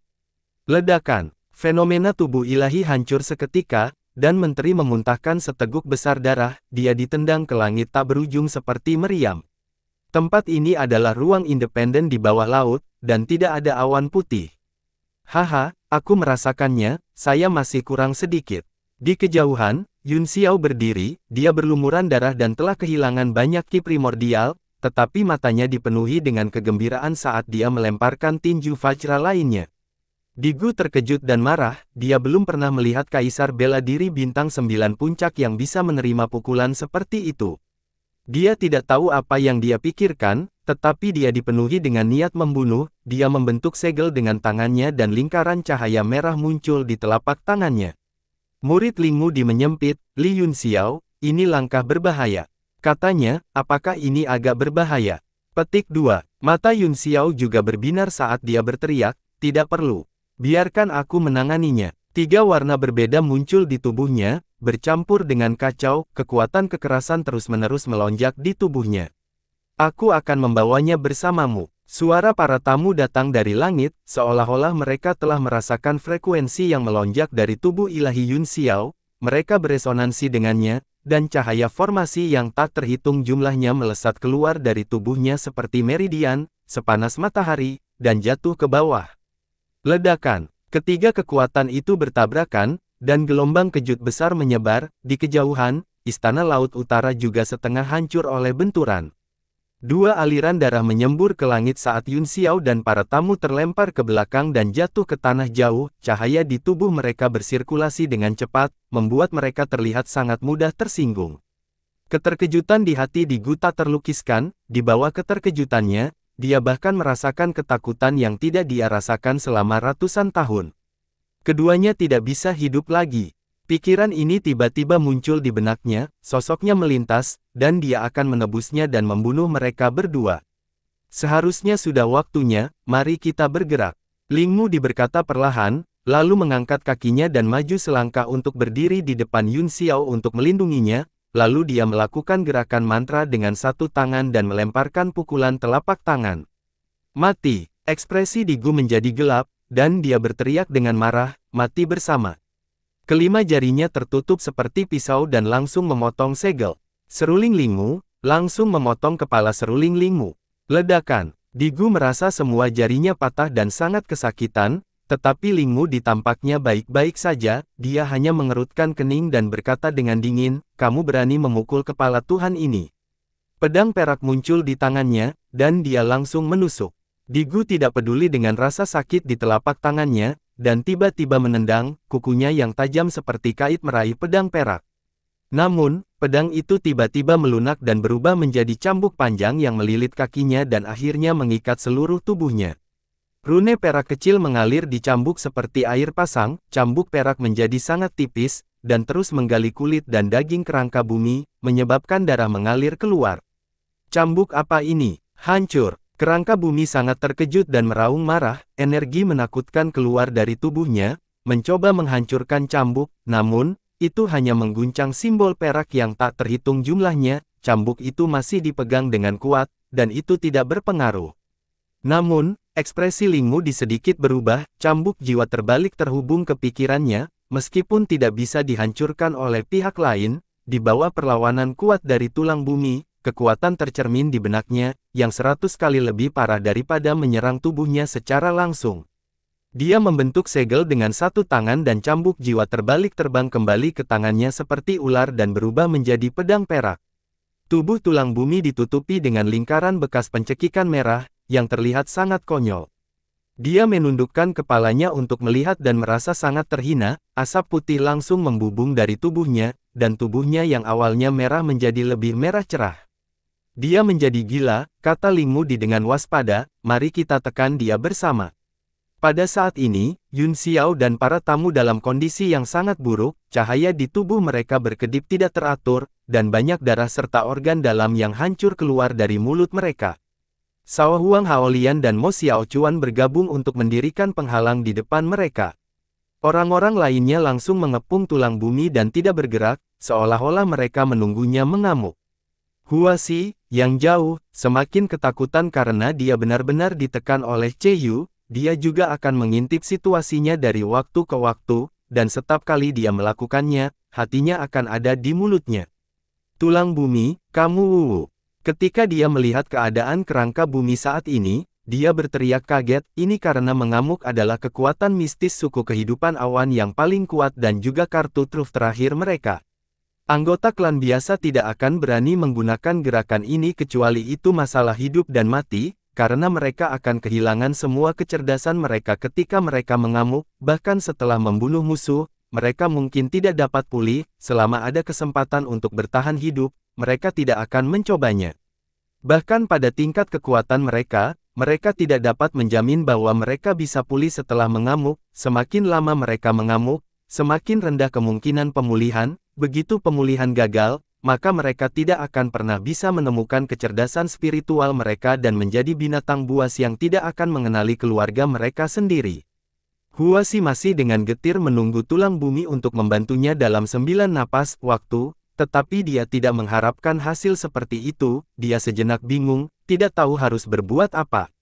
Ledakan, fenomena tubuh ilahi hancur seketika, dan menteri memuntahkan seteguk besar darah, dia ditendang ke langit tak berujung seperti meriam. Tempat ini adalah ruang independen di bawah laut, dan tidak ada awan putih. Haha, aku merasakannya, saya masih kurang sedikit. Di kejauhan, Yun Xiao berdiri, dia berlumuran darah dan telah kehilangan banyak ki primordial, tetapi matanya dipenuhi dengan kegembiraan saat dia melemparkan tinju Vajra lainnya. Digu terkejut dan marah, dia belum pernah melihat kaisar bela diri bintang 9 puncak yang bisa menerima pukulan seperti itu. Dia tidak tahu apa yang dia pikirkan, tetapi dia dipenuhi dengan niat membunuh, dia membentuk segel dengan tangannya dan lingkaran cahaya merah muncul di telapak tangannya. Murid Ling Mudi menyempit, Li Yun Xiao, ini langkah berbahaya. Katanya, apakah ini agak berbahaya? Petik 2. Mata Yun Xiao juga berbinar saat dia berteriak, tidak perlu. Biarkan aku menanganinya. 3 warna berbeda muncul di tubuhnya, bercampur dengan kacau, kekuatan kekerasan terus-menerus melonjak di tubuhnya. Aku akan membawanya bersamamu. Suara para tamu datang dari langit, seolah-olah mereka telah merasakan frekuensi yang melonjak dari tubuh ilahi Yun Xiao, mereka beresonansi dengannya, dan cahaya formasi yang tak terhitung jumlahnya melesat keluar dari tubuhnya seperti meridian, sepanas matahari, dan jatuh ke bawah. Ledakan. Ketiga kekuatan itu bertabrakan, dan gelombang kejut besar menyebar, di kejauhan, istana Laut Utara juga setengah hancur oleh benturan. 2 aliran darah menyembur ke langit saat Yun Xiao dan para tamu terlempar ke belakang dan jatuh ke tanah jauh, cahaya di tubuh mereka bersirkulasi dengan cepat, membuat mereka terlihat sangat mudah tersinggung. Keterkejutan di hati di Guta terlukiskan, di bawah keterkejutannya, dia bahkan merasakan ketakutan yang tidak dia rasakan selama ratusan tahun. Keduanya tidak bisa hidup lagi. Pikiran ini tiba-tiba muncul di benaknya, sosoknya melintas, dan dia akan menebusnya dan membunuh mereka berdua. Seharusnya sudah waktunya, mari kita bergerak. Ling Mudi berkata perlahan, lalu mengangkat kakinya dan maju selangkah untuk berdiri di depan Yun Xiao untuk melindunginya, lalu dia melakukan gerakan mantra dengan satu tangan dan melemparkan pukulan telapak tangan. Mati, ekspresi Di Gu menjadi gelap, dan dia berteriak dengan marah, mati bersama. Kelima jarinya tertutup seperti pisau dan langsung memotong segel. Seruling Lingmu, langsung memotong kepala seruling Lingmu. Ledakan. Di Gu merasa semua jarinya patah dan sangat kesakitan, tetapi Lingmu ditampaknya baik-baik saja, dia hanya mengerutkan kening dan berkata dengan dingin, kamu berani memukul kepala Tuhan ini. Pedang perak muncul di tangannya, dan dia langsung menusuk. Di Gu tidak peduli dengan rasa sakit di telapak tangannya, dan tiba-tiba menendang, kukunya yang tajam seperti kait meraih pedang perak. Namun, pedang itu tiba-tiba melunak dan berubah menjadi cambuk panjang yang melilit kakinya dan akhirnya mengikat seluruh tubuhnya. Rune perak kecil mengalir di cambuk seperti air pasang, cambuk perak menjadi sangat tipis, dan terus menggali kulit dan daging kerangka bumi, menyebabkan darah mengalir keluar. Cambuk apa ini? Hancur. Kerangka bumi sangat terkejut dan meraung marah, energi menakutkan keluar dari tubuhnya, mencoba menghancurkan cambuk, namun, itu hanya mengguncang simbol perak yang tak terhitung jumlahnya, cambuk itu masih dipegang dengan kuat, dan itu tidak berpengaruh. Namun, ekspresi Ling Mudi sedikit berubah, cambuk jiwa terbalik terhubung ke pikirannya, meskipun tidak bisa dihancurkan oleh pihak lain, di bawah perlawanan kuat dari tulang bumi, kekuatan tercermin di benaknya, yang 100 kali lebih parah daripada menyerang tubuhnya secara langsung. Dia membentuk segel dengan satu tangan dan cambuk jiwa terbalik terbang kembali ke tangannya seperti ular dan berubah menjadi pedang perak. Tubuh tulang bumi ditutupi dengan lingkaran bekas pencekikan merah, yang terlihat sangat konyol. Dia menundukkan kepalanya untuk melihat dan merasa sangat terhina, asap putih langsung membubung dari tubuhnya, dan tubuhnya yang awalnya merah menjadi lebih merah cerah. Dia menjadi gila, kata Ling Mudi dengan waspada, mari kita tekan dia bersama. Pada saat ini, Yun Xiao dan para tamu dalam kondisi yang sangat buruk, cahaya di tubuh mereka berkedip tidak teratur, dan banyak darah serta organ dalam yang hancur keluar dari mulut mereka. Sao Huang Haolian dan Mo Xiao Chuan bergabung untuk mendirikan penghalang di depan mereka. Orang-orang lainnya langsung mengepung tulang bumi dan tidak bergerak, seolah-olah mereka menunggunya mengamuk. Hua Xi, yang jauh, semakin ketakutan karena dia benar-benar ditekan oleh Yu, dia juga akan mengintip situasinya dari waktu ke waktu, dan setiap kali dia melakukannya, hatinya akan ada di mulutnya. Tulang bumi, kamu wuwu. Ketika dia melihat keadaan kerangka bumi saat ini, dia berteriak kaget, ini karena mengamuk adalah kekuatan mistis suku kehidupan awan yang paling kuat dan juga kartu truf terakhir mereka. Anggota klan biasa tidak akan berani menggunakan gerakan ini kecuali itu masalah hidup dan mati, karena mereka akan kehilangan semua kecerdasan mereka ketika mereka mengamuk, bahkan setelah membunuh musuh, mereka mungkin tidak dapat pulih, selama ada kesempatan untuk bertahan hidup, mereka tidak akan mencobanya. Bahkan pada tingkat kekuatan mereka, mereka tidak dapat menjamin bahwa mereka bisa pulih setelah mengamuk, semakin lama mereka mengamuk, semakin rendah kemungkinan pemulihan. Begitu pemulihan gagal, maka mereka tidak akan pernah bisa menemukan kecerdasan spiritual mereka dan menjadi binatang buas yang tidak akan mengenali keluarga mereka sendiri. Huasi masih dengan getir menunggu tulang bumi untuk membantunya dalam 9 napas waktu, tetapi dia tidak mengharapkan hasil seperti itu, dia sejenak bingung, tidak tahu harus berbuat apa.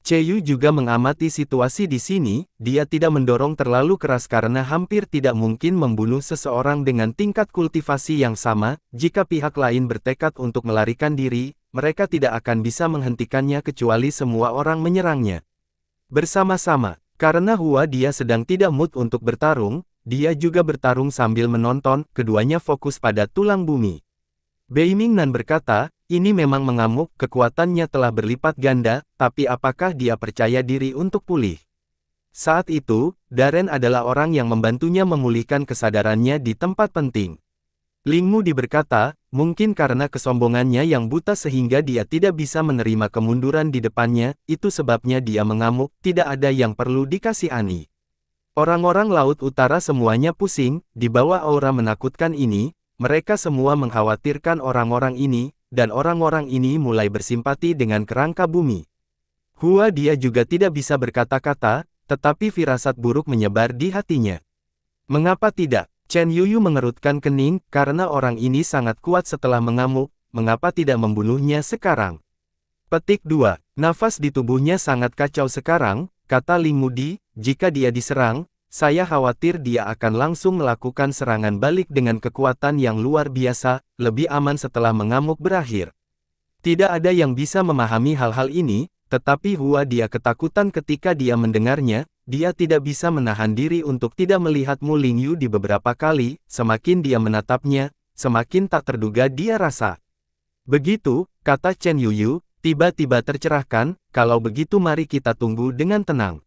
Cheyu juga mengamati situasi di sini, dia tidak mendorong terlalu keras karena hampir tidak mungkin membunuh seseorang dengan tingkat kultivasi yang sama, jika pihak lain bertekad untuk melarikan diri, mereka tidak akan bisa menghentikannya kecuali semua orang menyerangnya. Bersama-sama, karena dia sedang tidak mood untuk bertarung, dia juga bertarung sambil menonton, keduanya fokus pada tulang bumi. Bei Mingnan berkata, ini memang mengamuk, kekuatannya telah berlipat ganda, tapi apakah dia percaya diri untuk pulih? Saat itu, Darren adalah orang yang membantunya memulihkan kesadarannya di tempat penting. Ling Mudi berkata, mungkin karena kesombongannya yang buta sehingga dia tidak bisa menerima kemunduran di depannya, itu sebabnya dia mengamuk, tidak ada yang perlu dikasihani. Orang-orang Laut Utara semuanya pusing, di bawah aura menakutkan ini, mereka semua mengkhawatirkan orang-orang ini, dan orang-orang ini mulai bersimpati dengan kerangka bumi. Dia juga tidak bisa berkata-kata, tetapi firasat buruk menyebar di hatinya. Mengapa tidak? Chen Yuyu mengerutkan kening, karena orang ini sangat kuat setelah mengamuk, mengapa tidak membunuhnya sekarang? Petik 2. Nafas di tubuhnya sangat kacau sekarang, kata Ling Mudi, jika dia diserang, saya khawatir dia akan langsung melakukan serangan balik dengan kekuatan yang luar biasa, lebih aman setelah mengamuk berakhir. Tidak ada yang bisa memahami hal-hal ini, tetapi dia ketakutan ketika dia mendengarnya, dia tidak bisa menahan diri untuk tidak melihat Mu Lingyu di beberapa kali, semakin dia menatapnya, semakin tak terduga dia rasa. Begitu, kata Chen Yuyu, tiba-tiba tercerahkan, kalau begitu mari kita tunggu dengan tenang.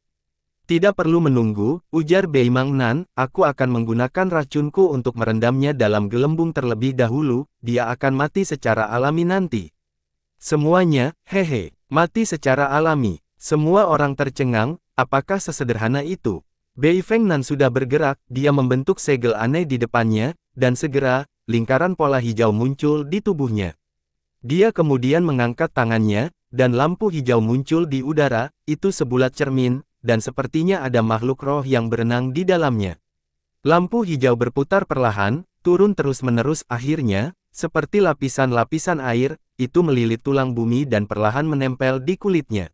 Tidak perlu menunggu, ujar Bei Mangnan, aku akan menggunakan racunku untuk merendamnya dalam gelembung terlebih dahulu, dia akan mati secara alami nanti. Semuanya, hehe, mati secara alami. Semua orang tercengang, apakah sesederhana itu? Bei Fengnan sudah bergerak, dia membentuk segel aneh di depannya, dan segera, lingkaran pola hijau muncul di tubuhnya. Dia kemudian mengangkat tangannya, dan lampu hijau muncul di udara, itu sebulat cermin, dan sepertinya ada makhluk roh yang berenang di dalamnya. Lampu hijau berputar perlahan, turun terus-menerus akhirnya, seperti lapisan-lapisan air, itu melilit tulang bumi dan perlahan menempel di kulitnya.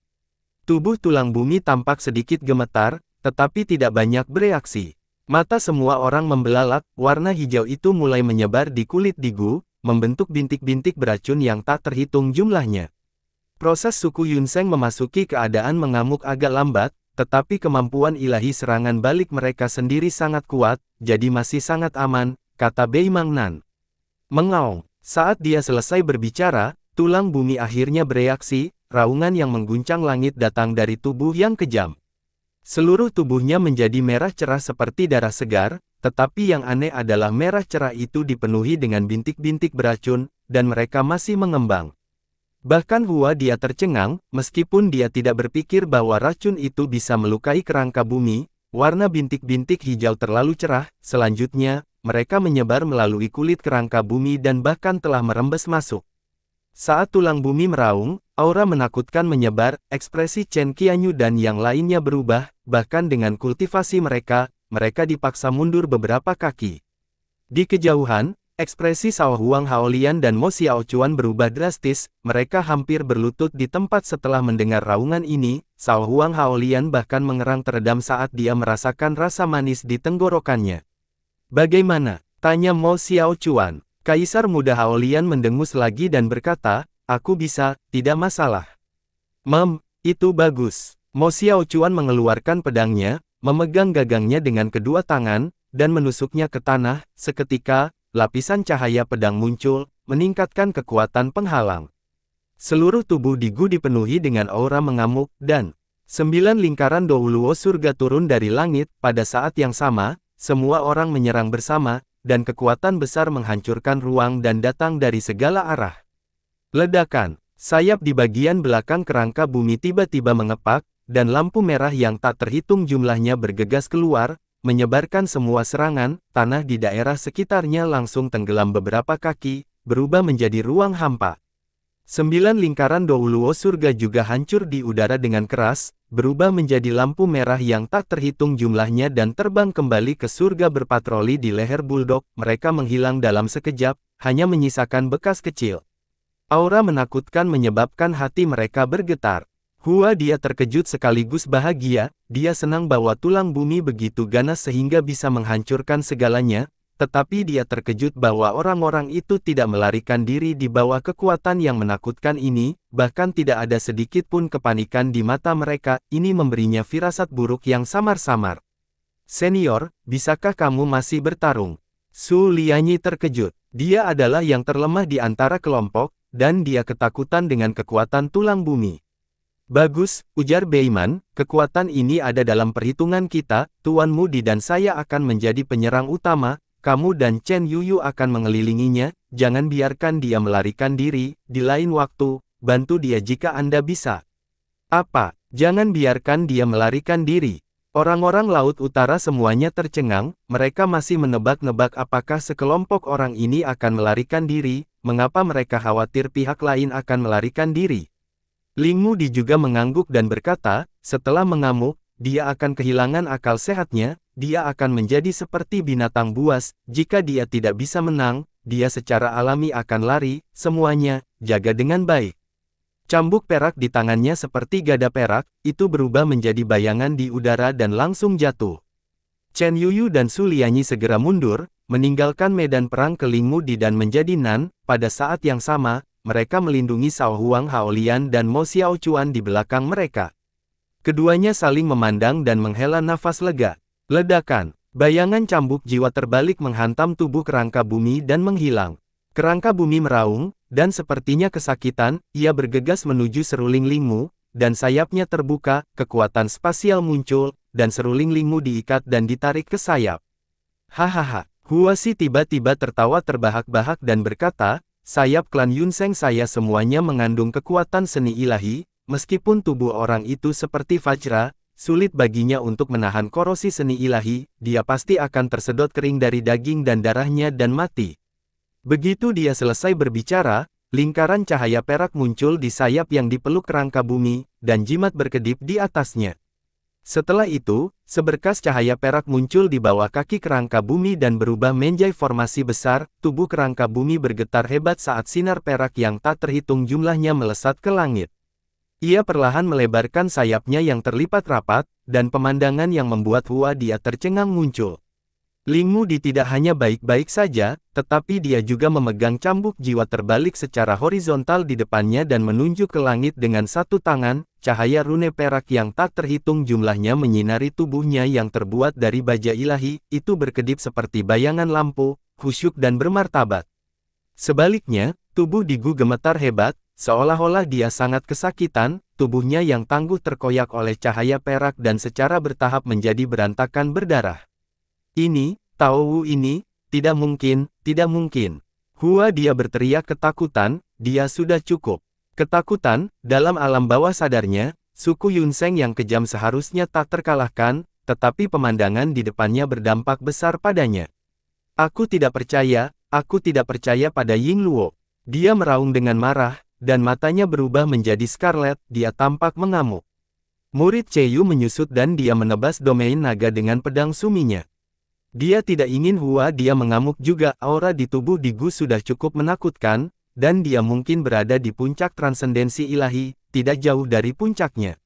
Tubuh tulang bumi tampak sedikit gemetar, tetapi tidak banyak bereaksi. Mata semua orang membelalak, warna hijau itu mulai menyebar di kulit Digu, membentuk bintik-bintik beracun yang tak terhitung jumlahnya. Proses suku Yunseng memasuki keadaan mengamuk agak lambat, tetapi kemampuan ilahi serangan balik mereka sendiri sangat kuat, jadi masih sangat aman, kata Bei Mangnan. Mengaung. Saat dia selesai berbicara, tulang bumi akhirnya bereaksi, raungan yang mengguncang langit datang dari tubuh yang kejam. Seluruh tubuhnya menjadi merah cerah seperti darah segar, tetapi yang aneh adalah merah cerah itu dipenuhi dengan bintik-bintik beracun, dan mereka masih mengembang. Bahkan dia tercengang, meskipun dia tidak berpikir bahwa racun itu bisa melukai kerangka bumi, warna bintik-bintik hijau terlalu cerah, selanjutnya, mereka menyebar melalui kulit kerangka bumi dan bahkan telah merembes masuk. Saat tulang bumi meraung, aura menakutkan menyebar, ekspresi Chen Qianyu dan yang lainnya berubah, bahkan dengan kultivasi mereka, mereka dipaksa mundur beberapa kaki. Di kejauhan, ekspresi Cao Huang Haolian dan Mo Xiaochuan berubah drastis, mereka hampir berlutut di tempat setelah mendengar raungan ini, Cao Huang Haolian bahkan mengerang teredam saat dia merasakan rasa manis di tenggorokannya. Bagaimana? Tanya Mo Xiaochuan. Kaisar muda Haolian mendengus lagi dan berkata, aku bisa, tidak masalah. Itu bagus. Mo Xiaochuan mengeluarkan pedangnya, memegang gagangnya dengan kedua tangan, dan menusuknya ke tanah, seketika, lapisan cahaya pedang muncul, meningkatkan kekuatan penghalang. Seluruh tubuh di Gu dipenuhi dengan aura mengamuk, dan 9 lingkaran Douluo surga turun dari langit. Pada saat yang sama, semua orang menyerang bersama, dan kekuatan besar menghancurkan ruang dan datang dari segala arah. Ledakan, sayap di bagian belakang kerangka bumi tiba-tiba mengepak, dan lampu merah yang tak terhitung jumlahnya bergegas keluar, menyebarkan semua serangan. Tanah di daerah sekitarnya langsung tenggelam beberapa kaki, berubah menjadi ruang hampa. 9 lingkaran Douluo surga juga hancur di udara dengan keras, berubah menjadi lampu merah yang tak terhitung jumlahnya dan terbang kembali ke surga berpatroli di leher Bulldog. Mereka menghilang dalam sekejap, hanya menyisakan bekas kecil. Aura menakutkan menyebabkan hati mereka bergetar. Hua dia terkejut sekaligus bahagia, dia senang bahwa tulang bumi begitu ganas sehingga bisa menghancurkan segalanya. Tetapi dia terkejut bahwa orang-orang itu tidak melarikan diri di bawah kekuatan yang menakutkan ini, bahkan tidak ada sedikit pun kepanikan di mata mereka. Ini memberinya firasat buruk yang samar-samar. Senior, bisakah kamu masih bertarung? Su Lianyi terkejut. Dia adalah yang terlemah di antara kelompok, dan dia ketakutan dengan kekuatan tulang bumi. Bagus, ujar Beiman, kekuatan ini ada dalam perhitungan kita, Tuan Mudi dan saya akan menjadi penyerang utama. Kamu dan Chen Yuyu akan mengelilinginya, jangan biarkan dia melarikan diri. Di lain waktu, bantu dia jika Anda bisa. Apa? Jangan biarkan dia melarikan diri. Orang-orang Laut Utara semuanya tercengang, mereka masih menebak-nebak apakah sekelompok orang ini akan melarikan diri, mengapa mereka khawatir pihak lain akan melarikan diri. Ling Mudi juga mengangguk dan berkata, setelah mengamuk, dia akan kehilangan akal sehatnya. Dia akan menjadi seperti binatang buas. Jika dia tidak bisa menang, dia secara alami akan lari. Semuanya, jaga dengan baik. Cambuk perak di tangannya seperti gada perak, itu berubah menjadi bayangan di udara dan langsung jatuh. Chen Yuyu dan Su Lianyi segera mundur, meninggalkan medan perang ke Ling Mudi dan menjadi Nan. Pada saat yang sama, mereka melindungi Sao Huang Haolian dan Mo Xiao Chuan di belakang mereka. Keduanya saling memandang dan menghela nafas lega. Ledakan, bayangan cambuk jiwa terbalik menghantam tubuh kerangka bumi dan menghilang. Kerangka bumi meraung, dan sepertinya kesakitan, ia bergegas menuju seruling Lingmu, dan sayapnya terbuka, kekuatan spasial muncul, dan seruling Lingmu diikat dan ditarik ke sayap. Hahaha, Huasi tiba-tiba tertawa terbahak-bahak dan berkata, sayap klan Yunseng saya semuanya mengandung kekuatan seni ilahi, meskipun tubuh orang itu seperti Vajra, sulit baginya untuk menahan korosi seni ilahi, dia pasti akan tersedot kering dari daging dan darahnya dan mati. Begitu dia selesai berbicara, lingkaran cahaya perak muncul di sayap yang dipeluk kerangka bumi, dan jimat berkedip di atasnya. Setelah itu, seberkas cahaya perak muncul di bawah kaki kerangka bumi dan berubah menjadi formasi besar. Tubuh kerangka bumi bergetar hebat saat sinar perak yang tak terhitung jumlahnya melesat ke langit. Ia perlahan melebarkan sayapnya yang terlipat rapat, dan pemandangan yang membuat Hua dia tercengang muncul. Ling Mudi tidak hanya baik-baik saja, tetapi dia juga memegang cambuk jiwa terbalik secara horizontal di depannya dan menunjuk ke langit dengan satu tangan. Cahaya rune perak yang tak terhitung jumlahnya menyinari tubuhnya yang terbuat dari baja ilahi, itu berkedip seperti bayangan lampu, khusyuk dan bermartabat. Sebaliknya, tubuh Di Gu gemetar hebat, seolah-olah dia sangat kesakitan, tubuhnya yang tangguh terkoyak oleh cahaya perak dan secara bertahap menjadi berantakan berdarah. Ini, Tao Wu ini, tidak mungkin, tidak mungkin. Hua dia berteriak ketakutan, dia sudah cukup. Ketakutan, dalam alam bawah sadarnya, suku Yunseng yang kejam seharusnya tak terkalahkan, tetapi pemandangan di depannya berdampak besar padanya. Aku tidak percaya pada Ying Luo. Dia meraung dengan marah, dan matanya berubah menjadi scarlet, dia tampak mengamuk. Murid Cheyu menyusut dan dia menebas domain naga dengan pedang suminya. Dia tidak ingin Hua dia mengamuk juga, aura di tubuh Di Gu sudah cukup menakutkan, dan dia mungkin berada di puncak transendensi ilahi, tidak jauh dari puncaknya.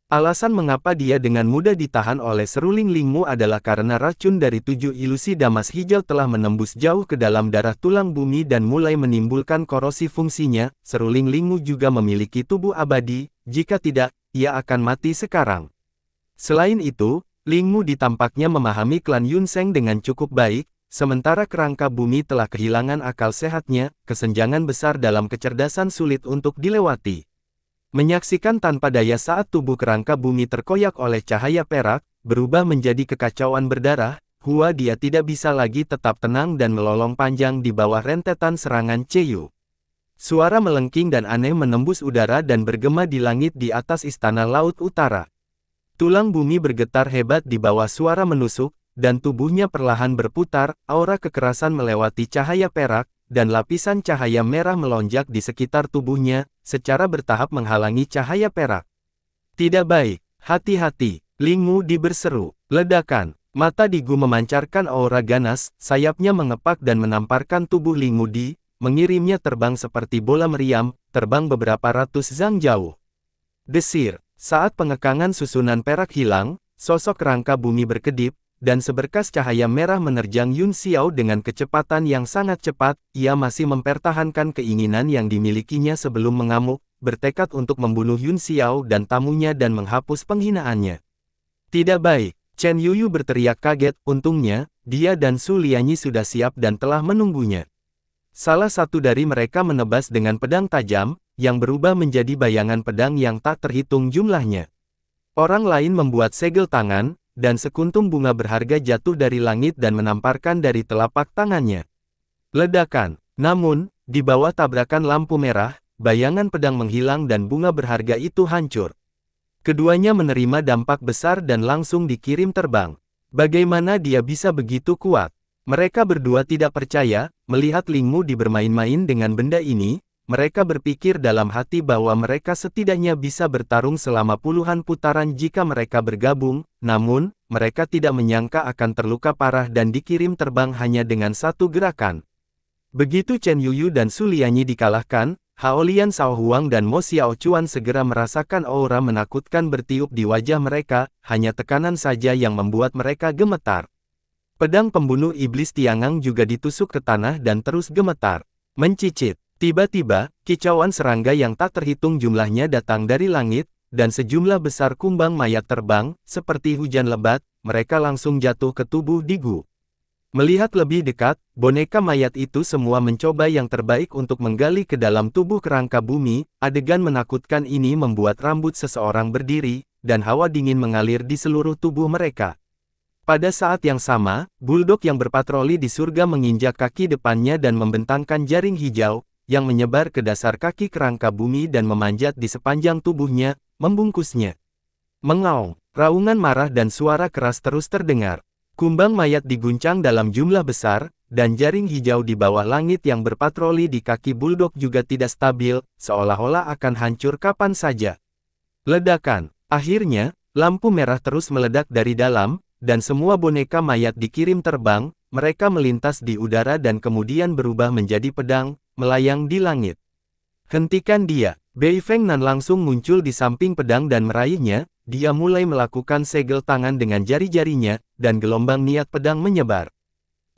Alasan mengapa dia dengan mudah ditahan oleh seruling Lingmu adalah karena racun dari 7 ilusi damas hijau telah menembus jauh ke dalam darah tulang bumi dan mulai menimbulkan korosi fungsinya. Seruling Lingmu juga memiliki tubuh abadi, jika tidak, ia akan mati sekarang. Selain itu, Lingmu ditampaknya memahami klan Yunseng dengan cukup baik, sementara kerangka bumi telah kehilangan akal sehatnya, kesenjangan besar dalam kecerdasan sulit untuk dilewati. Menyaksikan tanpa daya saat tubuh kerangka bumi terkoyak oleh cahaya perak, berubah menjadi kekacauan berdarah, dia tidak bisa lagi tetap tenang dan melolong panjang di bawah rentetan serangan Cheyu. Suara melengking dan aneh menembus udara dan bergema di langit di atas istana Laut Utara. Tulang bumi bergetar hebat di bawah suara menusuk, dan tubuhnya perlahan berputar, aura kekerasan melewati cahaya perak, dan lapisan cahaya merah melonjak di sekitar tubuhnya, secara bertahap menghalangi cahaya perak. Tidak baik, hati-hati, Ling Mudi berseru. Ledakan. Mata Di Gu memancarkan aura ganas, sayapnya mengepak dan menamparkan tubuh Ling Mudi, mengirimnya terbang seperti bola meriam, terbang beberapa ratus zang jauh. Desir, saat pengekangan susunan perak hilang, sosok kerangka bumi berkedip, dan seberkas cahaya merah menerjang Yun Xiao dengan kecepatan yang sangat cepat, ia masih mempertahankan keinginan yang dimilikinya sebelum mengamuk, bertekad untuk membunuh Yun Xiao dan tamunya dan menghapus penghinaannya. Tidak baik. Chen Yuyu berteriak kaget, untungnya, dia dan Su Lianyi sudah siap dan telah menunggunya. Salah satu dari mereka menebas dengan pedang tajam, yang berubah menjadi bayangan pedang yang tak terhitung jumlahnya. Orang lain membuat segel tangan, dan sekuntum bunga berharga jatuh dari langit dan menamparkan dari telapak tangannya. Ledakan. Namun, di bawah tabrakan lampu merah, bayangan pedang menghilang dan bunga berharga itu hancur. Keduanya menerima dampak besar dan langsung dikirim terbang. Bagaimana dia bisa begitu kuat? Mereka berdua tidak percaya, melihat Ling Mudi bermain-main dengan benda ini, mereka berpikir dalam hati bahwa mereka setidaknya bisa bertarung selama puluhan putaran jika mereka bergabung, namun, mereka tidak menyangka akan terluka parah dan dikirim terbang hanya dengan satu gerakan. Begitu Chen Yuyu dan Su Lianyi dikalahkan, Haolian Sao Huang dan Mo Xiao Chuan segera merasakan aura menakutkan bertiup di wajah mereka, hanya tekanan saja yang membuat mereka gemetar. Pedang pembunuh iblis Tiangang juga ditusuk ke tanah dan terus gemetar. Mencicit. Tiba-tiba, kicauan serangga yang tak terhitung jumlahnya datang dari langit, dan sejumlah besar kumbang mayat terbang, seperti hujan lebat, mereka langsung jatuh ke tubuh Di Gu. Melihat lebih dekat, boneka mayat itu semua mencoba yang terbaik untuk menggali ke dalam tubuh kerangka bumi, adegan menakutkan ini membuat rambut seseorang berdiri, dan hawa dingin mengalir di seluruh tubuh mereka. Pada saat yang sama, buldog yang berpatroli di surga menginjak kaki depannya dan membentangkan jaring hijau, yang menyebar ke dasar kaki kerangka bumi dan memanjat di sepanjang tubuhnya, membungkusnya. Mengaung, raungan marah dan suara keras terus terdengar. Kumbang mayat diguncang dalam jumlah besar, dan jaring hijau di bawah langit yang berpatroli di kaki buldog juga tidak stabil, seolah-olah akan hancur kapan saja. Ledakan. Akhirnya, lampu merah terus meledak dari dalam, dan semua boneka mayat dikirim terbang, mereka melintas di udara dan kemudian berubah menjadi pedang, melayang di langit. Hentikan dia. Bei Feng Nan langsung muncul di samping pedang dan meraihnya, dia mulai melakukan segel tangan dengan jari-jarinya, dan gelombang niat pedang menyebar.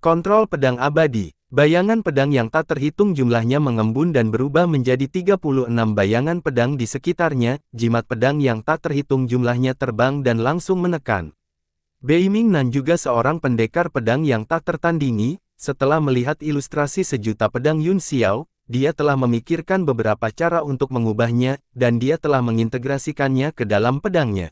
Kontrol pedang abadi. Bayangan pedang yang tak terhitung jumlahnya mengembun dan berubah menjadi 36 bayangan pedang di sekitarnya, jimat pedang yang tak terhitung jumlahnya terbang dan langsung menekan. Bei Ming Nan juga seorang pendekar pedang yang tak tertandingi, setelah melihat ilustrasi sejuta pedang Yun Xiao, dia telah memikirkan beberapa cara untuk mengubahnya, dan dia telah mengintegrasikannya ke dalam pedangnya.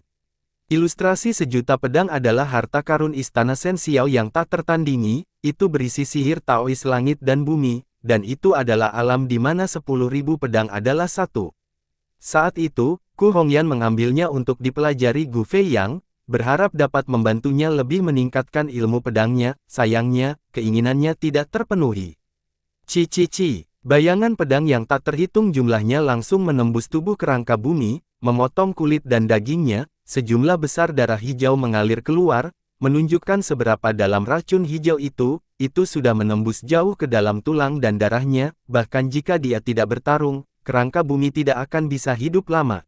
Ilustrasi sejuta pedang adalah harta karun istana Shen Xiao yang tak tertandingi, itu berisi sihir Taois langit dan bumi, dan itu adalah alam di mana 10.000 pedang adalah satu. Saat itu, Ku Hongyan mengambilnya untuk dipelajari Gu Feiyang, berharap dapat membantunya lebih meningkatkan ilmu pedangnya, sayangnya, keinginannya tidak terpenuhi. Ci. Bayangan pedang yang tak terhitung jumlahnya langsung menembus tubuh kerangka bumi, memotong kulit dan dagingnya, sejumlah besar darah hijau mengalir keluar, menunjukkan seberapa dalam racun hijau itu sudah menembus jauh ke dalam tulang dan darahnya, bahkan jika dia tidak bertarung, kerangka bumi tidak akan bisa hidup lama.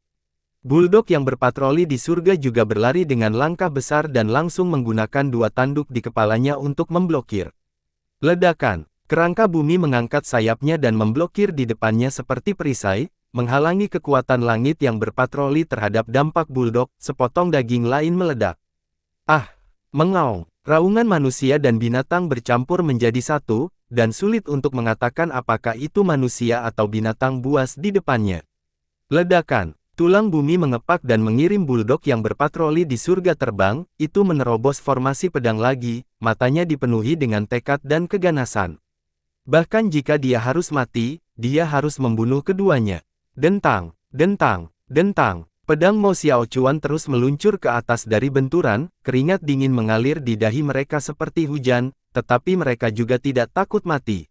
Buldog yang berpatroli di surga juga berlari dengan langkah besar dan langsung menggunakan dua tanduk di kepalanya untuk memblokir. Ledakan. Kerangka bumi mengangkat sayapnya dan memblokir di depannya seperti perisai, menghalangi kekuatan langit yang berpatroli terhadap dampak buldog, sepotong daging lain meledak. Mengaung. Raungan manusia dan binatang bercampur menjadi satu, dan sulit untuk mengatakan apakah itu manusia atau binatang buas di depannya. Ledakan, tulang bumi mengepak dan mengirim buldog yang berpatroli di surga terbang, itu menerobos formasi pedang lagi, matanya dipenuhi dengan tekad dan keganasan. Bahkan jika dia harus mati, dia harus membunuh keduanya. Dentang, dentang, dentang. Pedang Mo Xiaochuan terus meluncur ke atas dari benturan, keringat dingin mengalir di dahi mereka seperti hujan, tetapi mereka juga tidak takut mati.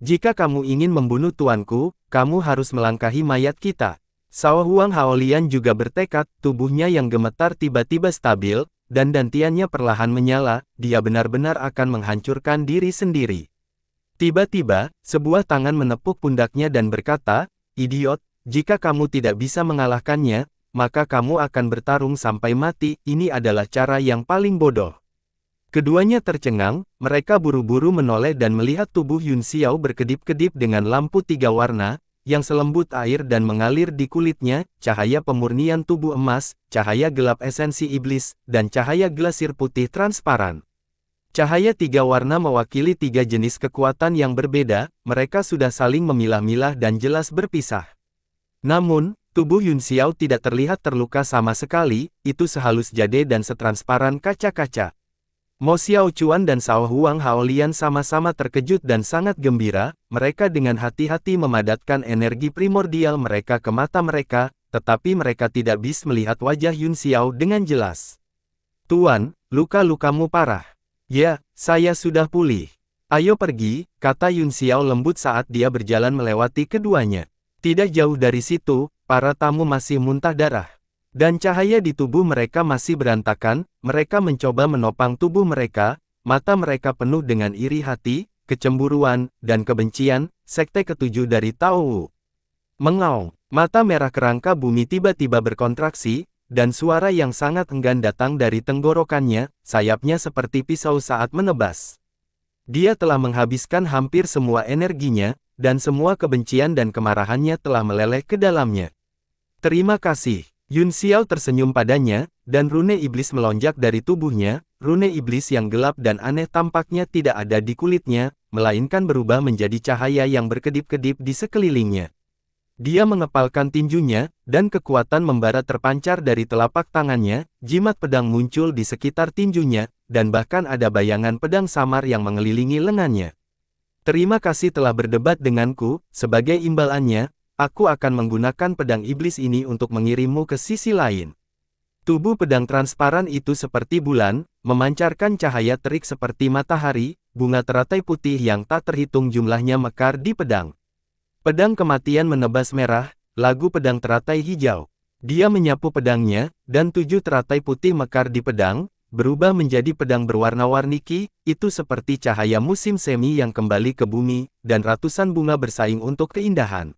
Jika kamu ingin membunuh tuanku, kamu harus melangkahi mayat kita. Sao Huang Haolian juga bertekad, tubuhnya yang gemetar tiba-tiba stabil, dan dantiannya perlahan menyala, dia benar-benar akan menghancurkan diri sendiri. Tiba-tiba, sebuah tangan menepuk pundaknya dan berkata, "Idiot, jika kamu tidak bisa mengalahkannya, maka kamu akan bertarung sampai mati, ini adalah cara yang paling bodoh." Keduanya tercengang, mereka buru-buru menoleh dan melihat tubuh Yun Xiao berkedip-kedip dengan lampu 3 warna, yang selembut air dan mengalir di kulitnya, cahaya pemurnian tubuh emas, cahaya gelap esensi iblis, dan cahaya glasir putih transparan. Cahaya 3 warna mewakili 3 jenis kekuatan yang berbeda, mereka sudah saling memilah-milah dan jelas berpisah. Namun, tubuh Yun Xiao tidak terlihat terluka sama sekali, itu sehalus jade dan setransparan kaca-kaca. Mo Xiaochuan dan Sao Huang Haolian sama-sama terkejut dan sangat gembira, mereka dengan hati-hati memadatkan energi primordial mereka ke mata mereka, tetapi mereka tidak bisa melihat wajah Yun Xiao dengan jelas. "Tuan, luka-lukamu parah." "Ya, saya sudah pulih. Ayo pergi," kata Yun Xiao lembut saat dia berjalan melewati keduanya. Tidak jauh dari situ, para tamu masih muntah darah. Dan cahaya di tubuh mereka masih berantakan, mereka mencoba menopang tubuh mereka, mata mereka penuh dengan iri hati, kecemburuan, dan kebencian, sekte ketujuh dari Tao Wu. Mengaung, mata merah kerangka bumi tiba-tiba berkontraksi, dan suara yang sangat enggan datang dari tenggorokannya, sayapnya seperti pisau saat menebas. Dia telah menghabiskan hampir semua energinya, dan semua kebencian dan kemarahannya telah meleleh ke dalamnya. "Terima kasih." Yun Xiao tersenyum padanya, dan rune iblis melonjak dari tubuhnya, rune iblis yang gelap dan aneh tampaknya tidak ada di kulitnya, melainkan berubah menjadi cahaya yang berkedip-kedip di sekelilingnya. Dia mengepalkan tinjunya, dan kekuatan membara terpancar dari telapak tangannya, jimat pedang muncul di sekitar tinjunya, dan bahkan ada bayangan pedang samar yang mengelilingi lengannya. "Terima kasih telah berdebat denganku, sebagai imbalannya, aku akan menggunakan pedang iblis ini untuk mengirimmu ke sisi lain." Tubuh pedang transparan itu seperti bulan, memancarkan cahaya terik seperti matahari, bunga teratai putih yang tak terhitung jumlahnya mekar di pedang. Pedang kematian menebas merah, lagu pedang teratai hijau. Dia menyapu pedangnya, dan 7 teratai putih mekar di pedang, berubah menjadi pedang berwarna-warni ki, itu seperti cahaya musim semi yang kembali ke bumi, dan ratusan bunga bersaing untuk keindahan.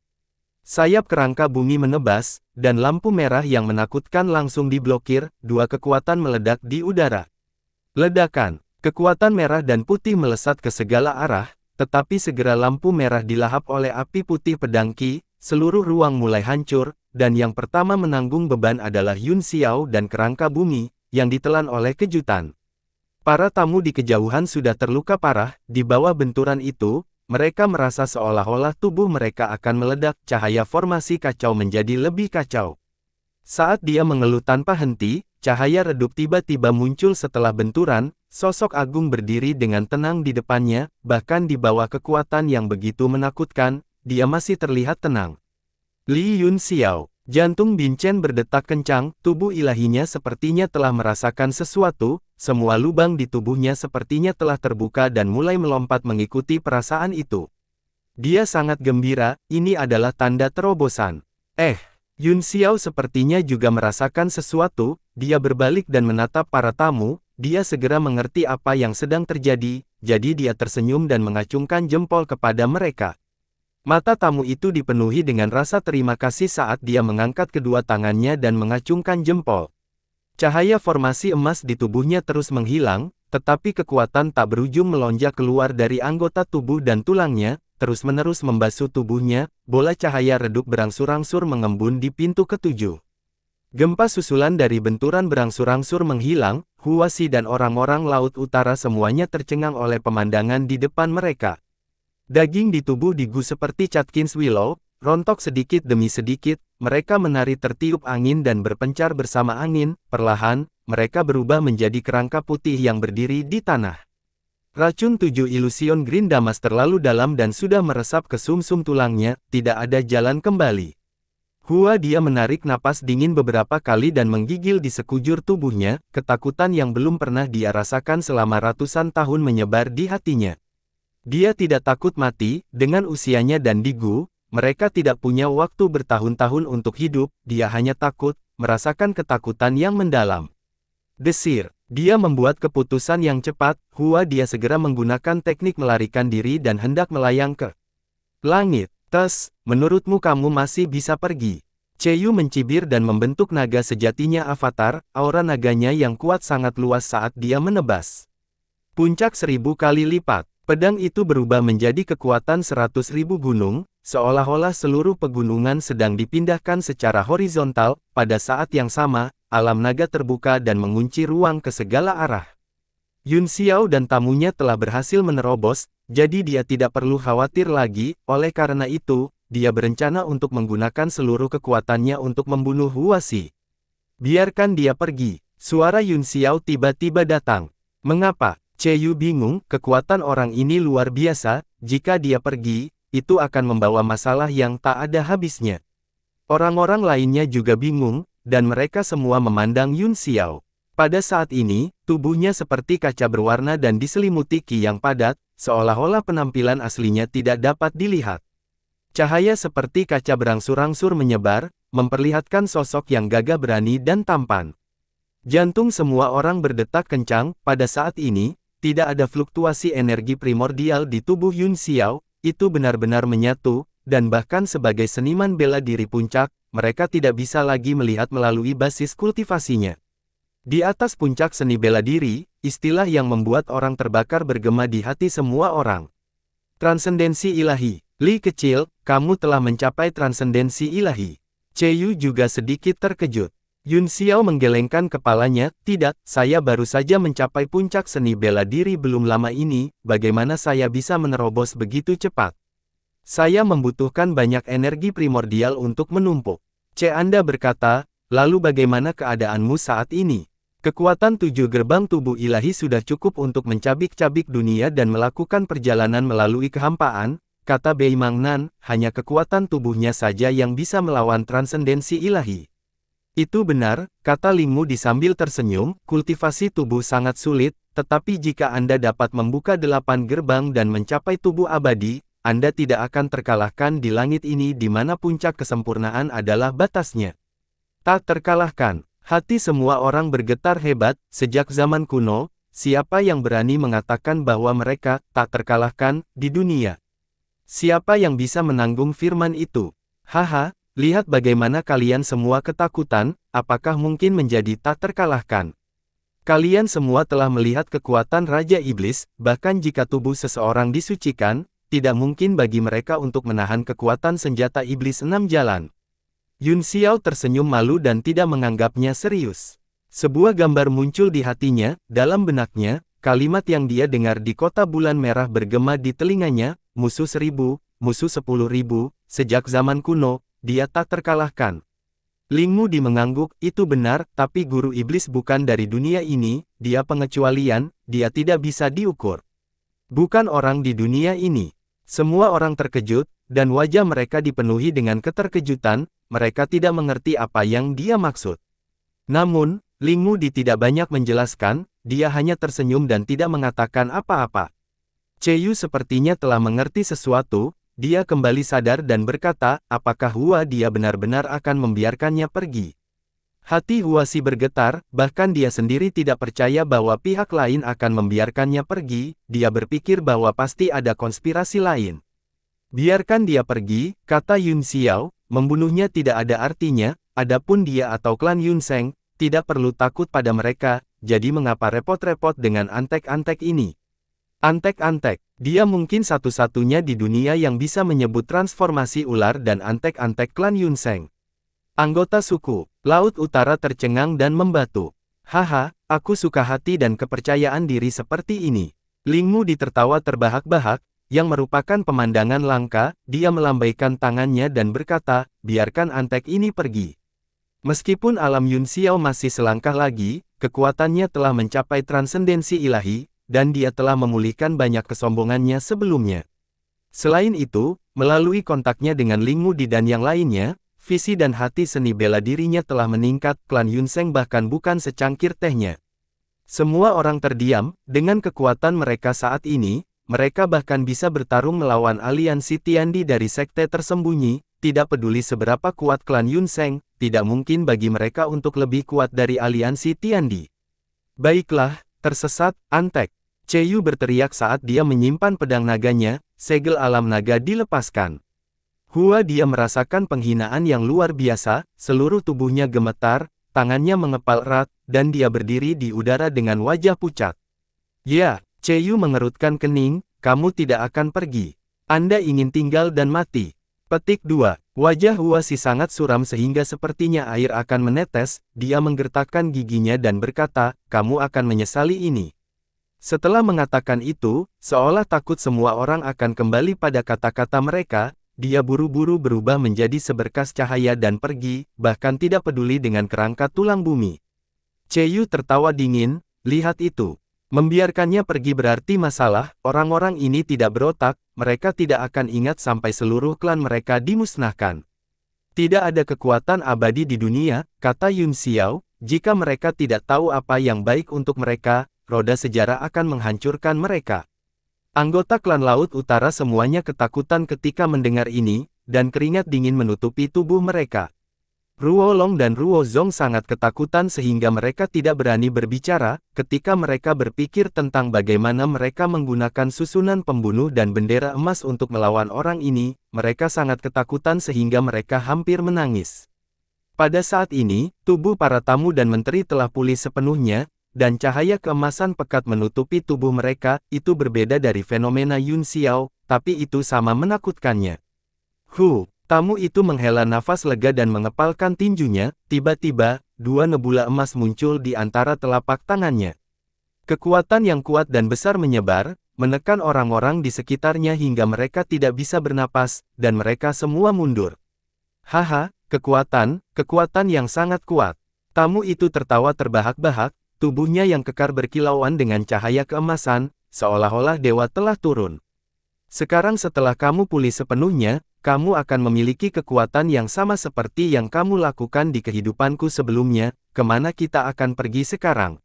Sayap kerangka bumi menebas, dan lampu merah yang menakutkan langsung diblokir, 2 kekuatan meledak di udara. Ledakan, kekuatan merah dan putih melesat ke segala arah, tetapi segera lampu merah dilahap oleh api putih pedang ki, seluruh ruang mulai hancur, dan yang pertama menanggung beban adalah Yun Xiao dan kerangka bumi, yang ditelan oleh kejutan. Para tamu di kejauhan sudah terluka parah, di bawah benturan itu, mereka merasa seolah-olah tubuh mereka akan meledak, cahaya formasi kacau menjadi lebih kacau. Saat dia mengeluh tanpa henti, cahaya redup tiba-tiba muncul setelah benturan, sosok agung berdiri dengan tenang di depannya, bahkan di bawah kekuatan yang begitu menakutkan, dia masih terlihat tenang. Li Yun Xiao. Jantung Bincen berdetak kencang, tubuh ilahinya sepertinya telah merasakan sesuatu, semua lubang di tubuhnya sepertinya telah terbuka dan mulai melompat mengikuti perasaan itu. Dia sangat gembira, ini adalah tanda terobosan. Yun Xiao sepertinya juga merasakan sesuatu, dia berbalik dan menatap para tamu, dia segera mengerti apa yang sedang terjadi, jadi dia tersenyum dan mengacungkan jempol kepada mereka. Mata tamu itu dipenuhi dengan rasa terima kasih saat dia mengangkat kedua tangannya dan mengacungkan jempol. Cahaya formasi emas di tubuhnya terus menghilang, tetapi kekuatan tak berujung melonjak keluar dari anggota tubuh dan tulangnya, terus-menerus membasuh tubuhnya, bola cahaya redup berangsur-angsur mengembun di pintu ketujuh. Gempa susulan dari benturan berangsur-angsur menghilang, Huasi dan orang-orang Laut Utara semuanya tercengang oleh pemandangan di depan mereka. Daging di tubuh di Gu seperti Catkins Willow, rontok sedikit demi sedikit, mereka menari tertiup angin dan berpencar bersama angin, perlahan, mereka berubah menjadi kerangka putih yang berdiri di tanah. Racun 7 Illusion Green Damas terlalu dalam dan sudah meresap ke sumsum tulangnya, tidak ada jalan kembali. Dia menarik napas dingin beberapa kali dan menggigil di sekujur tubuhnya, ketakutan yang belum pernah dia rasakan selama ratusan tahun menyebar di hatinya. Dia tidak takut mati, dengan usianya dan di Gu, mereka tidak punya waktu bertahun-tahun untuk hidup, dia hanya takut, merasakan ketakutan yang mendalam. Desir, dia membuat keputusan yang cepat, dia segera menggunakan teknik melarikan diri dan hendak melayang ke langit. Menurutmu kamu masih bisa pergi? Yu mencibir dan membentuk naga sejatinya avatar, aura naganya yang kuat sangat luas saat dia menebas. Puncak 1000 kali lipat, pedang itu berubah menjadi kekuatan 100.000 gunung, seolah-olah seluruh pegunungan sedang dipindahkan secara horizontal, pada saat yang sama, alam naga terbuka dan mengunci ruang ke segala arah. Yun Xiao dan tamunya telah berhasil menerobos, jadi dia tidak perlu khawatir lagi, oleh karena itu, dia berencana untuk menggunakan seluruh kekuatannya untuk membunuh Huasi. Biarkan dia pergi. Suara Yun Xiao tiba-tiba datang. Mengapa? Yu bingung, kekuatan orang ini luar biasa, jika dia pergi, itu akan membawa masalah yang tak ada habisnya. Orang-orang lainnya juga bingung, dan mereka semua memandang Yun Xiao. Pada saat ini, tubuhnya seperti kaca berwarna dan diselimuti ki yang padat, seolah-olah penampilan aslinya tidak dapat dilihat. Cahaya seperti kaca berangsur-angsur menyebar, memperlihatkan sosok yang gagah berani dan tampan. Jantung semua orang berdetak kencang, pada saat ini, tidak ada fluktuasi energi primordial di tubuh Yun Xiao, itu benar-benar menyatu, dan bahkan sebagai seniman bela diri puncak, mereka tidak bisa lagi melihat melalui basis kultivasinya. Di atas puncak seni bela diri, istilah yang membuat orang terbakar bergema di hati semua orang. Transendensi ilahi. Li kecil, kamu telah mencapai transendensi ilahi. Yu juga sedikit terkejut. Yun Xiao menggelengkan kepalanya, tidak, saya baru saja mencapai puncak seni bela diri belum lama ini, bagaimana saya bisa menerobos begitu cepat? Saya membutuhkan banyak energi primordial untuk menumpuk. Anda berkata, lalu bagaimana keadaanmu saat ini? Kekuatan 7 gerbang tubuh ilahi sudah cukup untuk mencabik-cabik dunia dan melakukan perjalanan melalui kehampaan, kata Bei Mangnan, hanya kekuatan tubuhnya saja yang bisa melawan transendensi ilahi. Itu benar, kata Lingmu sambil tersenyum, kultivasi tubuh sangat sulit, tetapi jika Anda dapat membuka 8 gerbang dan mencapai tubuh abadi, Anda tidak akan terkalahkan di langit ini di mana puncak kesempurnaan adalah batasnya. Tak terkalahkan. Hati semua orang bergetar hebat, sejak zaman kuno, siapa yang berani mengatakan bahwa mereka tak terkalahkan di dunia? Siapa yang bisa menanggung firman itu? Haha, lihat bagaimana kalian semua ketakutan, apakah mungkin menjadi tak terkalahkan? Kalian semua telah melihat kekuatan Raja Iblis, bahkan jika tubuh seseorang disucikan, tidak mungkin bagi mereka untuk menahan kekuatan senjata iblis 6 jalan. Yun Xiao tersenyum malu dan tidak menganggapnya serius. Sebuah gambar muncul di hatinya, dalam benaknya, kalimat yang dia dengar di kota bulan merah bergema di telinganya, musuh 1000, musuh 10.000, sejak zaman kuno, dia tak terkalahkan. Lingmu mengangguk, itu benar, tapi guru iblis bukan dari dunia ini, dia pengecualian, dia tidak bisa diukur. Bukan orang di dunia ini. Semua orang terkejut, dan wajah mereka dipenuhi dengan keterkejutan, mereka tidak mengerti apa yang dia maksud. Namun, Lingmu tidak banyak menjelaskan, dia hanya tersenyum dan tidak mengatakan apa-apa. Yu sepertinya telah mengerti sesuatu, dia kembali sadar dan berkata, apakah dia benar-benar akan membiarkannya pergi? Hati Huasi bergetar, bahkan dia sendiri tidak percaya bahwa pihak lain akan membiarkannya pergi, dia berpikir bahwa pasti ada konspirasi lain. Biarkan dia pergi, kata Yun Xiao, membunuhnya tidak ada artinya, adapun dia atau klan Yun Sheng, tidak perlu takut pada mereka, jadi mengapa repot-repot dengan antek-antek ini? Antek-antek, dia mungkin satu-satunya di dunia yang bisa menyebut transformasi ular dan antek-antek klan Yun Sheng. Anggota suku Laut Utara tercengang dan membatu. Haha, Aku suka hati dan kepercayaan diri seperti ini. Lingmu ditertawa terbahak-bahak, yang merupakan pemandangan langka, dia melambaikan tangannya dan berkata, biarkan antek ini pergi. Meskipun alam Yun Xiao masih selangkah lagi, kekuatannya telah mencapai transendensi ilahi, dan dia telah memulihkan banyak kesombongannya sebelumnya. Selain itu, melalui kontaknya dengan Ling Mudi dan yang lainnya, visi dan hati seni bela dirinya telah meningkat. Klan Yunseng bahkan bukan secangkir tehnya. Semua orang terdiam, dengan kekuatan mereka saat ini, mereka bahkan bisa bertarung melawan aliansi Tiandi dari sekte tersembunyi. Tidak peduli seberapa kuat klan Yunseng, tidak mungkin bagi mereka untuk lebih kuat dari aliansi Tiandi. Baiklah, tersesat, antek. Cheyu berteriak saat dia menyimpan pedang naganya, segel alam naga dilepaskan. Dia merasakan penghinaan yang luar biasa, seluruh tubuhnya gemetar, tangannya mengepal erat, dan dia berdiri di udara dengan wajah pucat. Ya, Cheyu mengerutkan kening, kamu tidak akan pergi. Anda ingin tinggal dan mati. Petik 2. Wajah si sangat suram sehingga sepertinya air akan menetes, dia menggertakkan giginya dan berkata, kamu akan menyesali ini. Setelah mengatakan itu, seolah takut semua orang akan kembali pada kata-kata mereka, dia buru-buru berubah menjadi seberkas cahaya dan pergi, bahkan tidak peduli dengan kerangka tulang bumi. Cheyu tertawa dingin, lihat itu. Membiarkannya pergi berarti masalah, orang-orang ini tidak berotak, mereka tidak akan ingat sampai seluruh klan mereka dimusnahkan. Tidak ada kekuatan abadi di dunia, kata Yun Xiao, jika mereka tidak tahu apa yang baik untuk mereka, roda sejarah akan menghancurkan mereka. Anggota klan Laut Utara semuanya ketakutan ketika mendengar ini, dan keringat dingin menutupi tubuh mereka. Ruo Long dan Ruo Zong sangat ketakutan sehingga mereka tidak berani berbicara, ketika mereka berpikir tentang bagaimana mereka menggunakan susunan pembunuh dan bendera emas untuk melawan orang ini, mereka sangat ketakutan sehingga mereka hampir menangis. Pada saat ini, tubuh para tamu dan menteri telah pulih sepenuhnya, dan cahaya keemasan pekat menutupi tubuh mereka, itu berbeda dari fenomena Yun Xiao, tapi itu sama menakutkannya. Tamu itu menghela nafas lega dan mengepalkan tinjunya, tiba-tiba, dua nebula emas muncul di antara telapak tangannya. Kekuatan yang kuat dan besar menyebar, menekan orang-orang di sekitarnya hingga mereka tidak bisa bernapas, dan mereka semua mundur. Haha, kekuatan yang sangat kuat. Tamu itu tertawa terbahak-bahak, tubuhnya yang kekar berkilauan dengan cahaya keemasan, seolah-olah dewa telah turun. Sekarang setelah kamu pulih sepenuhnya, kamu akan memiliki kekuatan yang sama seperti yang kamu lakukan di kehidupanku sebelumnya, kemana kita akan pergi sekarang?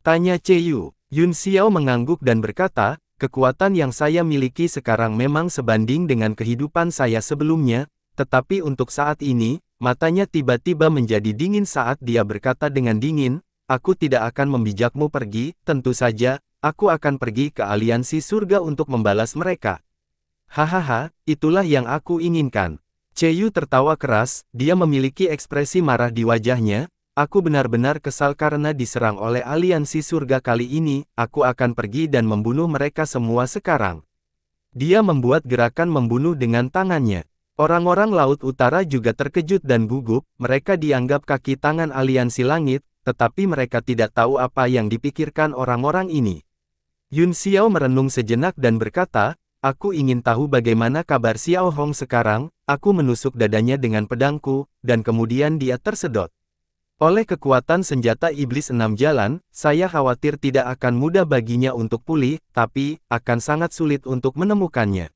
Tanya Cheyu. Yun Xiao mengangguk dan berkata, kekuatan yang saya miliki sekarang memang sebanding dengan kehidupan saya sebelumnya, tetapi untuk saat ini, matanya tiba-tiba menjadi dingin saat dia berkata dengan dingin, aku tidak akan membijakmu pergi, tentu saja, aku akan pergi ke aliansi surga untuk membalas mereka. Hahaha, itulah yang aku inginkan. Cheyu tertawa keras, dia memiliki ekspresi marah di wajahnya, aku benar-benar kesal karena diserang oleh aliansi surga kali ini, aku akan pergi dan membunuh mereka semua sekarang. Dia membuat gerakan membunuh dengan tangannya. Orang-orang Laut Utara juga terkejut dan gugup, mereka dianggap kaki tangan aliansi langit, tetapi mereka tidak tahu apa yang dipikirkan orang-orang ini. Yun Xiao merenung sejenak dan berkata, aku ingin tahu bagaimana kabar Xiao Hong sekarang, aku menusuk dadanya dengan pedangku, dan kemudian dia tersedot. Oleh kekuatan senjata iblis 6 jalan, saya khawatir tidak akan mudah baginya untuk pulih, tapi, akan sangat sulit untuk menemukannya.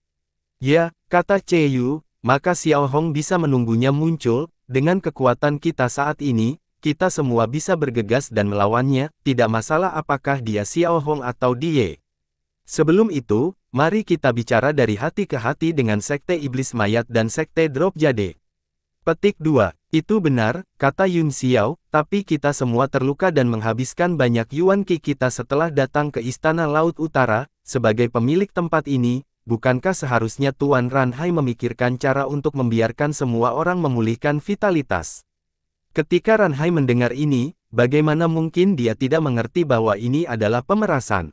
Ya, kata Cheyu, maka Xiao Hong bisa menunggunya muncul, dengan kekuatan kita saat ini, kita semua bisa bergegas dan melawannya, tidak masalah apakah dia Xiao Hong atau Die. Sebelum itu, mari kita bicara dari hati ke hati dengan Sekte Iblis Mayat dan Sekte Drop Jade. Petik 2. Itu benar, kata Yun Xiao, tapi kita semua terluka dan menghabiskan banyak yuan ki kita setelah datang ke Istana Laut Utara, sebagai pemilik tempat ini, bukankah seharusnya Tuan Ranhai memikirkan cara untuk membiarkan semua orang memulihkan vitalitas? Ketika Ranhai mendengar ini, bagaimana mungkin dia tidak mengerti bahwa ini adalah pemerasan?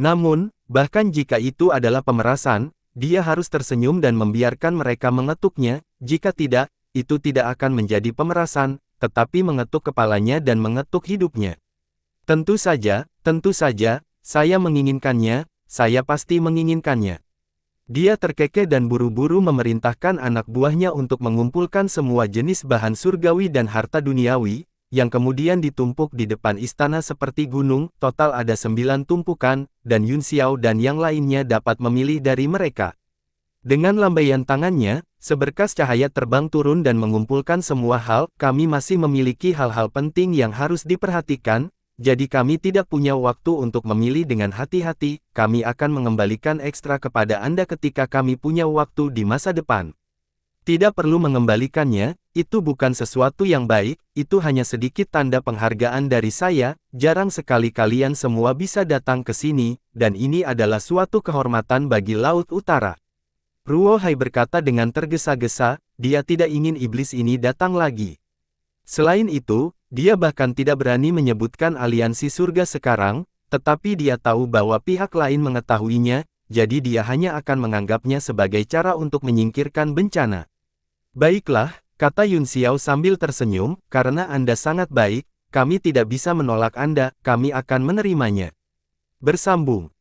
Namun, bahkan jika itu adalah pemerasan, dia harus tersenyum dan membiarkan mereka mengetuknya, jika tidak, itu tidak akan menjadi pemerasan, tetapi mengetuk kepalanya dan mengetuk hidupnya. Tentu saja, saya menginginkannya, saya pasti menginginkannya. Dia terkekeh dan buru-buru memerintahkan anak buahnya untuk mengumpulkan semua jenis bahan surgawi dan harta duniawi, yang kemudian ditumpuk di depan istana seperti gunung. Total ada 9 tumpukan, dan Yun Xiao dan yang lainnya dapat memilih dari mereka. Dengan lambaian tangannya, seberkas cahaya terbang turun dan mengumpulkan semua hal. Kami masih memiliki hal-hal penting yang harus diperhatikan, jadi kami tidak punya waktu untuk memilih dengan hati-hati. Kami akan mengembalikan ekstra kepada Anda ketika kami punya waktu di masa depan. Tidak perlu mengembalikannya, itu bukan sesuatu yang baik, itu hanya sedikit tanda penghargaan dari saya. Jarang sekali kalian semua bisa datang ke sini, dan ini adalah suatu kehormatan bagi Laut Utara. Ruo Hai berkata dengan tergesa-gesa, dia tidak ingin iblis ini datang lagi. Selain itu, dia bahkan tidak berani menyebutkan aliansi surga sekarang, tetapi dia tahu bahwa pihak lain mengetahuinya, jadi dia hanya akan menganggapnya sebagai cara untuk menyingkirkan bencana. Baiklah, kata Yun Xiao sambil tersenyum, karena Anda sangat baik, kami tidak bisa menolak Anda, kami akan menerimanya. Bersambung.